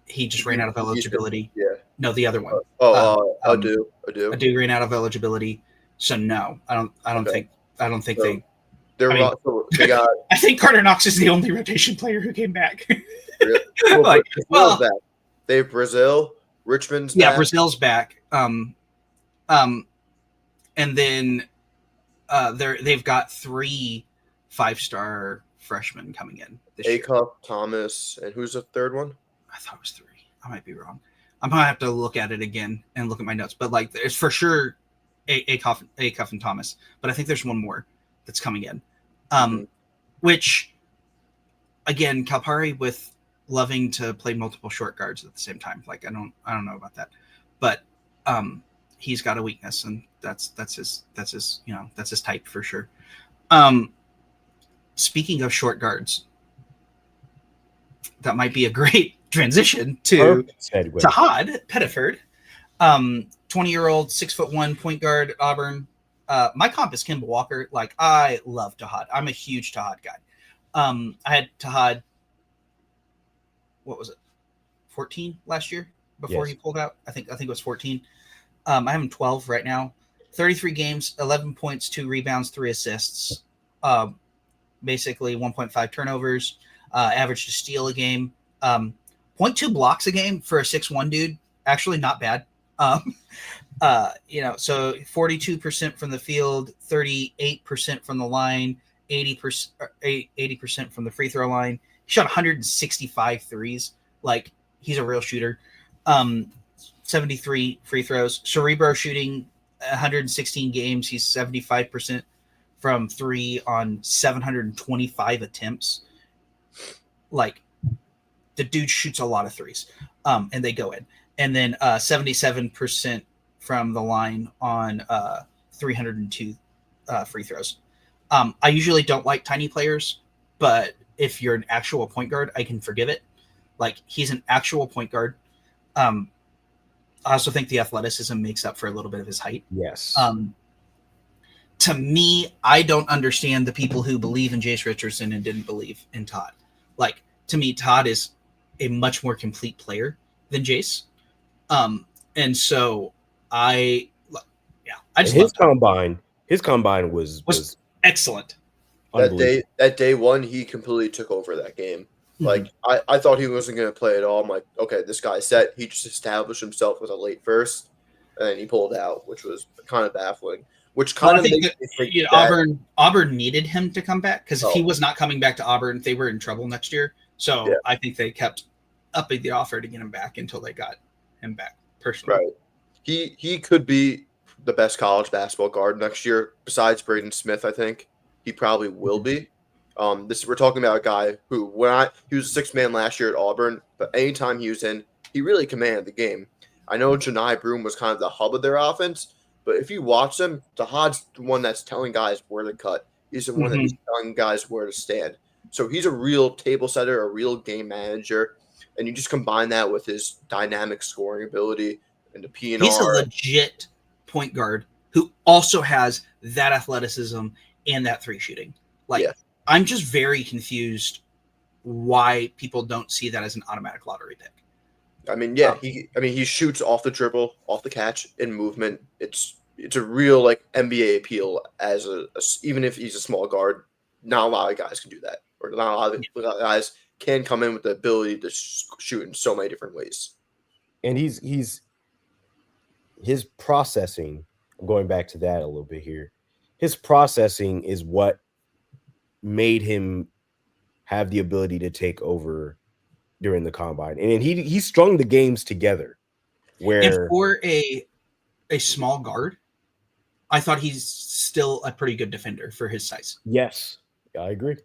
He just ran out of eligibility. Yeah. No, the other one. Adu ran out of eligibility. So no, I don't think they. They got. I think Carter Knox is the only rotation player who came back. Back. They have Brazil. Richmond's back. Yeah, Brazil's back. And then they've got 3 5-star freshmen coming in this year. Acuff, Thomas, and who's the third one? I thought it was 3. I might be wrong. I'm gonna have to look at it again and look at my notes. But like, there's for sure a Cuff and Thomas. But I think there's one more that's coming in, which again, Calipari with loving to play multiple short guards at the same time. Like I don't know about that, but he's got a weakness, and that's his type for sure. Speaking of short guards, that might be a great transition to Tahad Pettiford, 20-year-old, 6'1" point guard at Auburn. My comp is Kimball Walker. Like, I love Tahad. I'm a huge Tahad guy. I had Tahad, what was it, 14 last year before he pulled out? I think it was 14. I have him 12 right now. 33 games, 11 points, 2 rebounds, 3 assists. Basically 1.5 turnovers. Average to steal a game. 0.2 blocks a game for a 6'1" dude. Actually, not bad. So 42% from the field, 38% from the line, 80% from the free throw line. He shot 165 threes. Like, he's a real shooter. 73 free throws. Cerebro shooting 116 games. He's 75% from 3 on 725 attempts. Like, the dude shoots a lot of threes, and they go in. And then 77% from the line on 302 free throws. I usually don't like tiny players, but if you're an actual point guard, I can forgive it. Like, he's an actual point guard. I also think the athleticism makes up for a little bit of his height. Yes. To me, I don't understand the people who believe in Jace Richardson and didn't believe in Todd. Like, to me, Todd is a much more complete player than Jace. And so I just his combine was excellent. That day one, he completely took over that game. Like, I thought he wasn't going to play at all. I'm like, okay, this guy's set. He just established himself with a late first, and then he pulled out, which was kind of baffling. Which kind of makes me think that Auburn needed him to come back, because if he was not coming back to Auburn, they were in trouble next year. So I think they kept upping the offer to get him back until they got him back personally. Right. He could be the best college basketball guard next year, besides Braden Smith. I think he probably will be. We're talking about a guy who, he was a 6th man last year at Auburn, but anytime he was in, he really commanded the game. I know Janai Broome was kind of the hub of their offense, but if you watch him, Tahad's the one that's telling guys where to cut. He's the one that's telling guys where to stand. So he's a real table setter, a real game manager, and you just combine that with his dynamic scoring ability and the P&R. He's a legit point guard who also has that athleticism and that 3 shooting. Like, I'm just very confused why people don't see that as an automatic lottery pick. I mean, he shoots off the dribble, off the catch, in movement. It's a real like NBA appeal as even if he's a small guard. Not a lot of guys can do that, or not a lot of guys can come in with the ability to shoot in so many different ways. And his processing. I'm going back to that a little bit here. His processing is what made him have the ability to take over during the combine, and he strung the games together. And for a small guard, I thought he's still a pretty good defender for his size. Yes, I agree.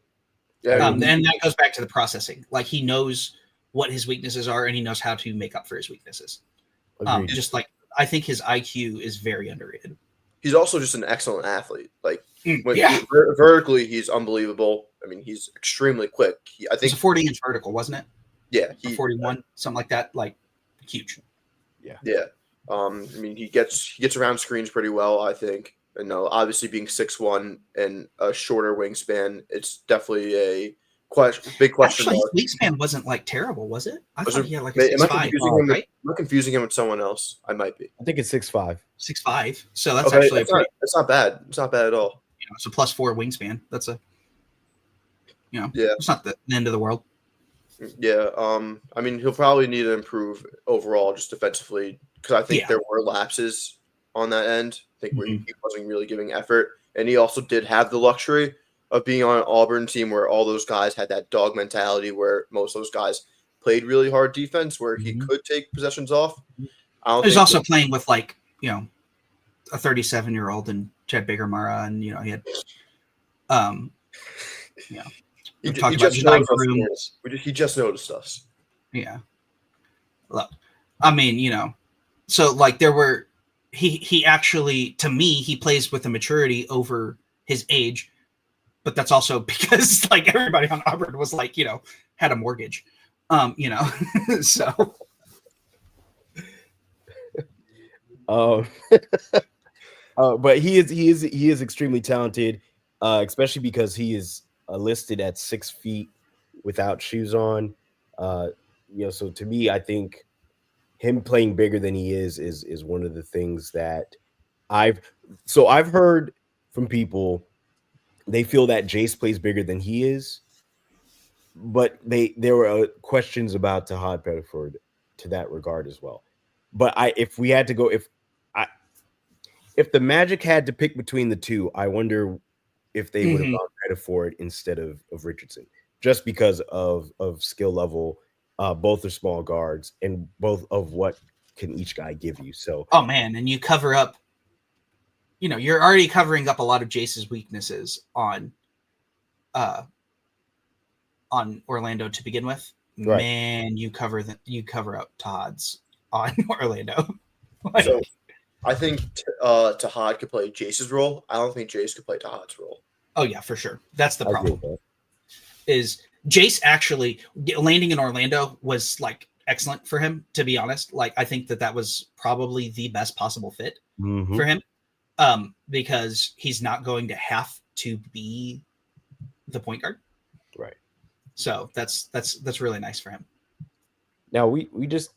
Yeah, and that goes back to the processing. Like, he knows what his weaknesses are, and he knows how to make up for his weaknesses. Just like, I think his IQ is very underrated. He's also just an excellent athlete. Like, vertically, he's unbelievable. I mean, he's extremely quick. I think it's a 40-inch vertical, wasn't it? Yeah, 41, something like that. Like, huge. Yeah. I mean, he gets around screens pretty well, I think. And obviously being 6'1" and a shorter wingspan, it's definitely a big question. Actually, his wingspan wasn't like terrible, was it? I thought he had like a 6'5", right? Am I confusing him with someone else? I might be. I think it's 6'5". 6'5". So that's actually that's not bad. It's not bad at all. It's a +4 wingspan. That's yeah. It's not the end of the world. Yeah. I mean, he'll probably need to improve overall, just defensively, because I think there were lapses on that end. I think where he wasn't really giving effort, and he also did have the luxury of being on an Auburn team where all those guys had that dog mentality, where most of those guys played really hard defense where he Mhm. could take possessions off. I don't He's think also playing with like, you know, a 37-year-old and Chad Baker Mara, and you know, he had you know, he, we've talked he about just knows Jedi us. Grooms. He just noticed us. Yeah. Look, I mean, you know, so like there were he actually, to me, he plays with a maturity over his age, but that's also because like everybody on Auburn was like, you know, had a mortgage. You know, so Um, but he is extremely talented, especially because he is listed at 6 feet without shoes on. Uh, so to me, I think him playing bigger than he is one of the things that I've I've heard from people. They feel that Jace plays bigger than he is, but there were questions about Tahad Pettiford to that regard as well. But if we had to go, I if the Magic had to pick between the two, I wonder if they would have mhm. gone Pettiford instead of Richardson, just because of skill level. Both are small guards, and both of what can each guy give you. So, Oh man, and you cover up, you know, you're already covering up a lot of Jace's weaknesses uh on Orlando to begin with. right. Man, you cover up Todd's on Orlando. So Like, I think Tahad could play Jace's role. I don't think Jace could play Tahad's role. oh yeah, for sure. That's the I agree problem. with that. Is Jace actually landing in Orlando was like excellent for him, to be honest. Like I think that was probably the best possible fit Mhm. for him, because he's not going to have to be the point guard. Right. So that's really nice for him. Now we just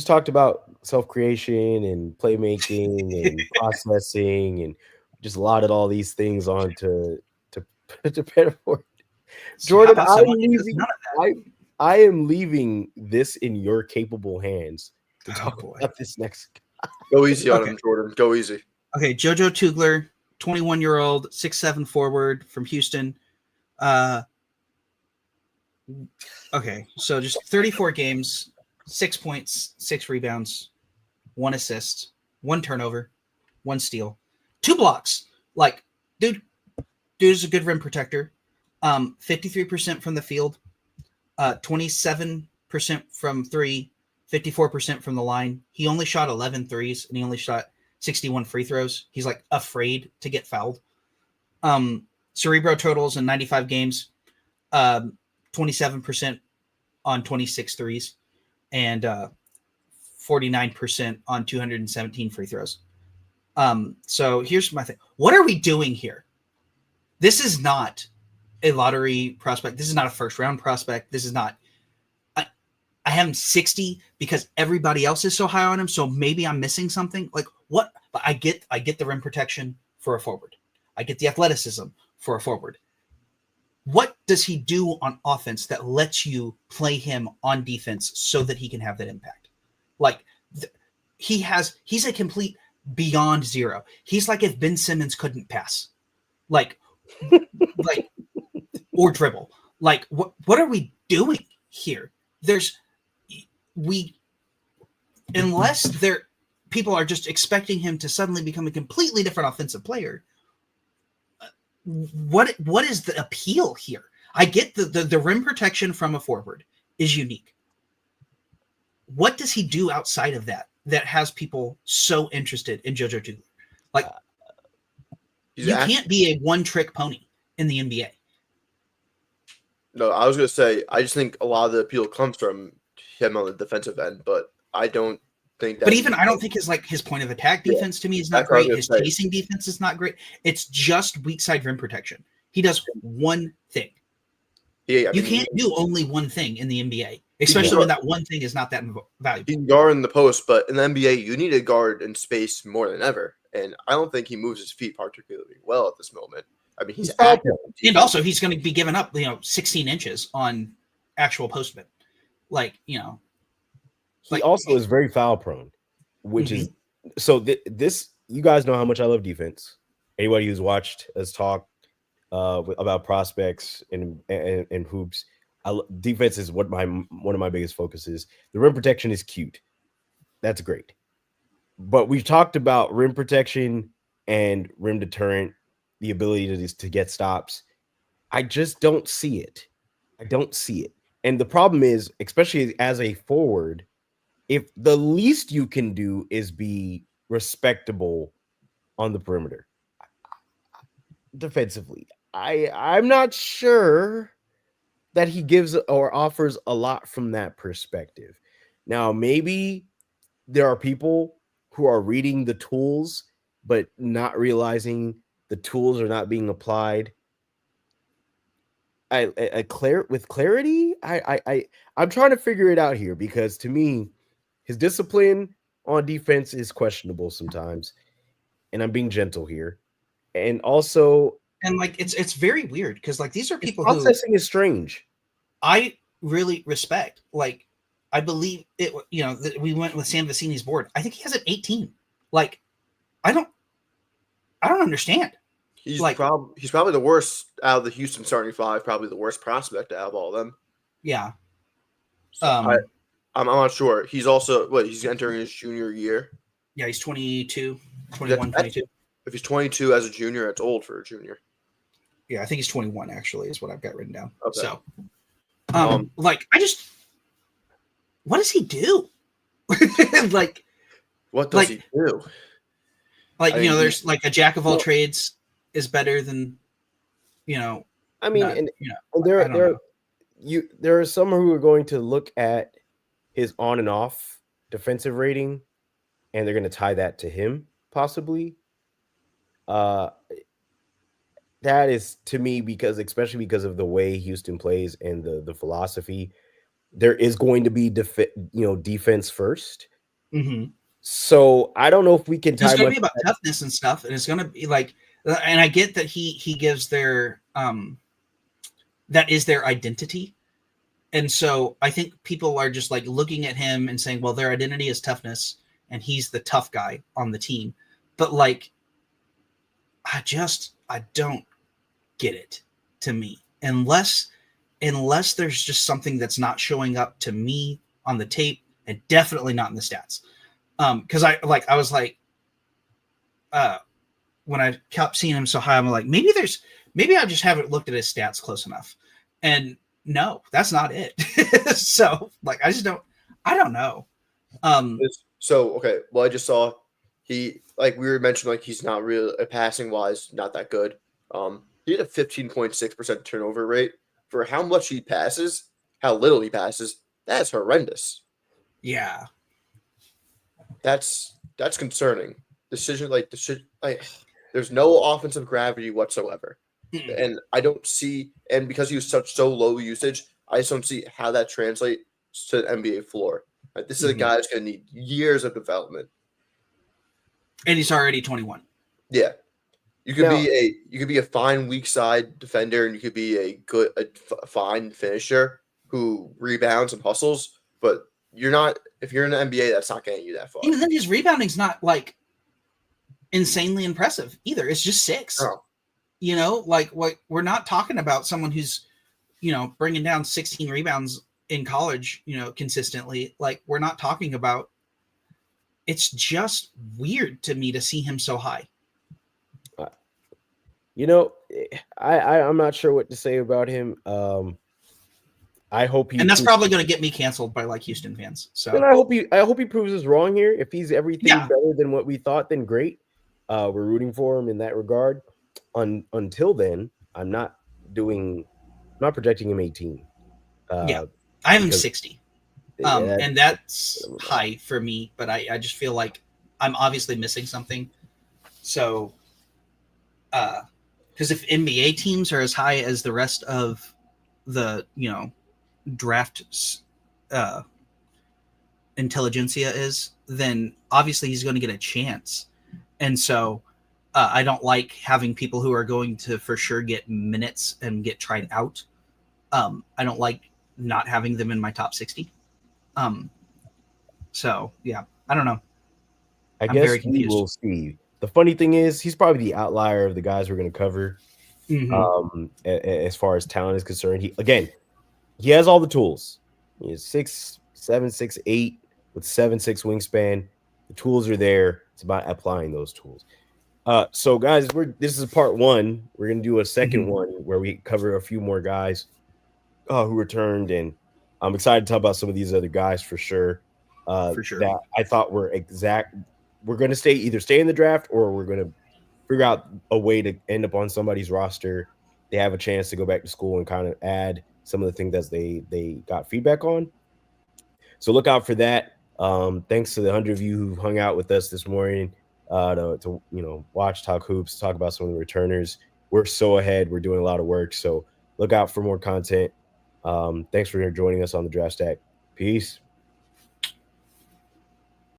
talked about self-creation and playmaking and processing and just allotted all these things onto to to Pettiford. So how Jordan, about I'm someone who does leaving. none of I am leaving this in your capable hands to that? talk Oh boy. about this next. Go easy on Okay. him, Jordan. Go easy. Okay, JoJo Tugler, 21-year-old, 6'7" forward from Houston. Okay, so just 34 games, 6 points, 6 rebounds, 1 assist, 1 turnover, 1 steal, 2 blocks. Like, dude is a good rim protector. 53% from the field, 27% from 3, 54% from the line. He only shot 11 threes, and he only shot 61 free throws. He's like afraid to get fouled. Cerebro totals in 95 games, 27% on 26 threes, and 49% on 217 free throws. So here's my thing. What are we doing here? This is not a lottery prospect. This is not a first round prospect. This is not. I have him 60 because everybody else is so high on him. So maybe I'm missing something. Like what? But I get the rim protection for a forward. I get the athleticism for a forward. What does he do on offense that lets you play him on defense so that he can have that impact? Like he's a complete beyond zero. He's like if Ben Simmons couldn't pass, like or dribble. Like what are we doing here? We unless people are just expecting him to suddenly become a completely different offensive player. What is the appeal here? I get the rim protection from a forward is unique. What does he do outside of that has people so interested in JoJo Tugler? Like, you can't be a one-trick pony in the NBA. No, I was going to say, I just think a lot of the appeal comes from him on the defensive end, but I don't think that. But even I don't think his point of attack defense to me is not great. His chasing defense is not great. It's just weak side rim protection. He does one thing. Yeah, you can't do only one thing in the NBA, especially when that one thing is not that valuable. He can guard in the post, but in the NBA, you need a guard in space more than ever. And I don't think he moves his feet particularly well at this moment. I mean, he's active. And also, he's going to be giving up, 16 inches on actual postman. He also is very foul prone, which is so. This, you guys know how much I love defense. Anybody who's watched us talk about prospects and hoops, Defense is what one of my biggest focuses. The rim protection is cute. That's great. But we've talked about rim protection and rim deterrent, the ability to get stops. I just don't see it. I don't see it. And the problem is, especially as a forward, if the least you can do is be respectable on the perimeter defensively, I'm not sure that he gives or offers a lot from that perspective. Now, maybe there are people who are reading the tools but not realizing the tools are not being applied with clarity. I'm trying to figure it out here, because to me, his discipline on defense is questionable sometimes, and I'm being gentle here. And also, And like it's very weird because like these are his people who processing is strange. I really respect. Like I believe it. You know, we went with Sam Vecini's board. I think he has an 18. Like I don't understand. He's Like- probably the worst out of the Houston starting five. Probably the worst prospect out of all of them. Yeah. So I'm not sure. He's also he's entering his junior year. Yeah, he's 22, 21, 22. If he's 22 as a junior, it's old for a junior. Yeah, I think he's 21 actually is what I've got written down. Okay. So like what does he do? like What does he do? Like, I you know, mean, there's like a jack of all trades is better than, you know. I mean, not, and you know, there are some who are going to look at his on and off defensive rating, and they're going to tie that to him possibly. That is, to me, especially because of the way Houston plays and the philosophy, there is going to be defense first. Mm-hmm. So I don't know if we can tie. It's going to be about toughness and stuff, and it's going to be like, and I get that he gives their that is their identity, and so I think people are just like looking at him and saying, well, their identity is toughness, and he's the tough guy on the team, but like, I don't get it to me unless there's just something that's not showing up to me on the tape, and definitely not in the stats. Because I was like, when I kept seeing him so high, I'm like, maybe I just haven't looked at his stats close enough, and no, that's not it. So like, I don't know. So okay, well, I just saw he, like we were mentioning, like he's not really passing wise, not that good. He had a 15.6% turnover rate for how much he passes, how little he passes. That's horrendous. Yeah. That's concerning. There's no offensive gravity whatsoever. And I don't see, and because he was so low usage, I just don't see how that translates to the NBA floor. Like, this is a guy that's going to need years of development. And he's already 21. Yeah. You could be a fine weak side defender, and you could be a fine finisher who rebounds and hustles, but you're not. If you're in the NBA, that's not getting you that far. Even then, his rebounding's not like insanely impressive either. It's just 6. Oh. You know, like we're not talking about someone who's, you know, bringing down 16 rebounds in college, you know, consistently. Like, we're not talking about. It's just weird to me to see him so high. You know, I'm not sure what to say about him. I hope he, and that's probably going to get me canceled by like Houston fans. So and I hope he proves us wrong here. If he's everything better than what we thought, then great. We're rooting for him in that regard. Until then, I'm not projecting him 18. I have him 60. And that's high for me, but I just feel like I'm obviously missing something. So, because if NBA teams are as high as the rest of the, you know, draft intelligentsia is, then obviously he's going to get a chance. And so I don't like having people who are going to for sure get minutes and get tried out. I don't like not having them in my top 60. So yeah, I don't know. I guess we will see. The funny thing is, he's probably the outlier of the guys we're going to cover. As far as talent is concerned, he has all the tools. He's 6'7", 6'8", with 7'6" wingspan. The tools are there. It's about applying those tools. So guys, this is part one. We're gonna do a second one where we cover a few more guys who returned, and I'm excited to talk about some of these other guys for sure. For sure. That I thought were exact. We're gonna stay in the draft, or we're gonna figure out a way to end up on somebody's roster. They have a chance to go back to school and kind of add some of the things that they got feedback on. So look out for that. Thanks to the 100 of you who hung out with us this morning to watch, talk hoops, talk about some of the returners. We're so ahead. We're doing a lot of work. So look out for more content. Thanks for joining us on the Draft Stack. Peace.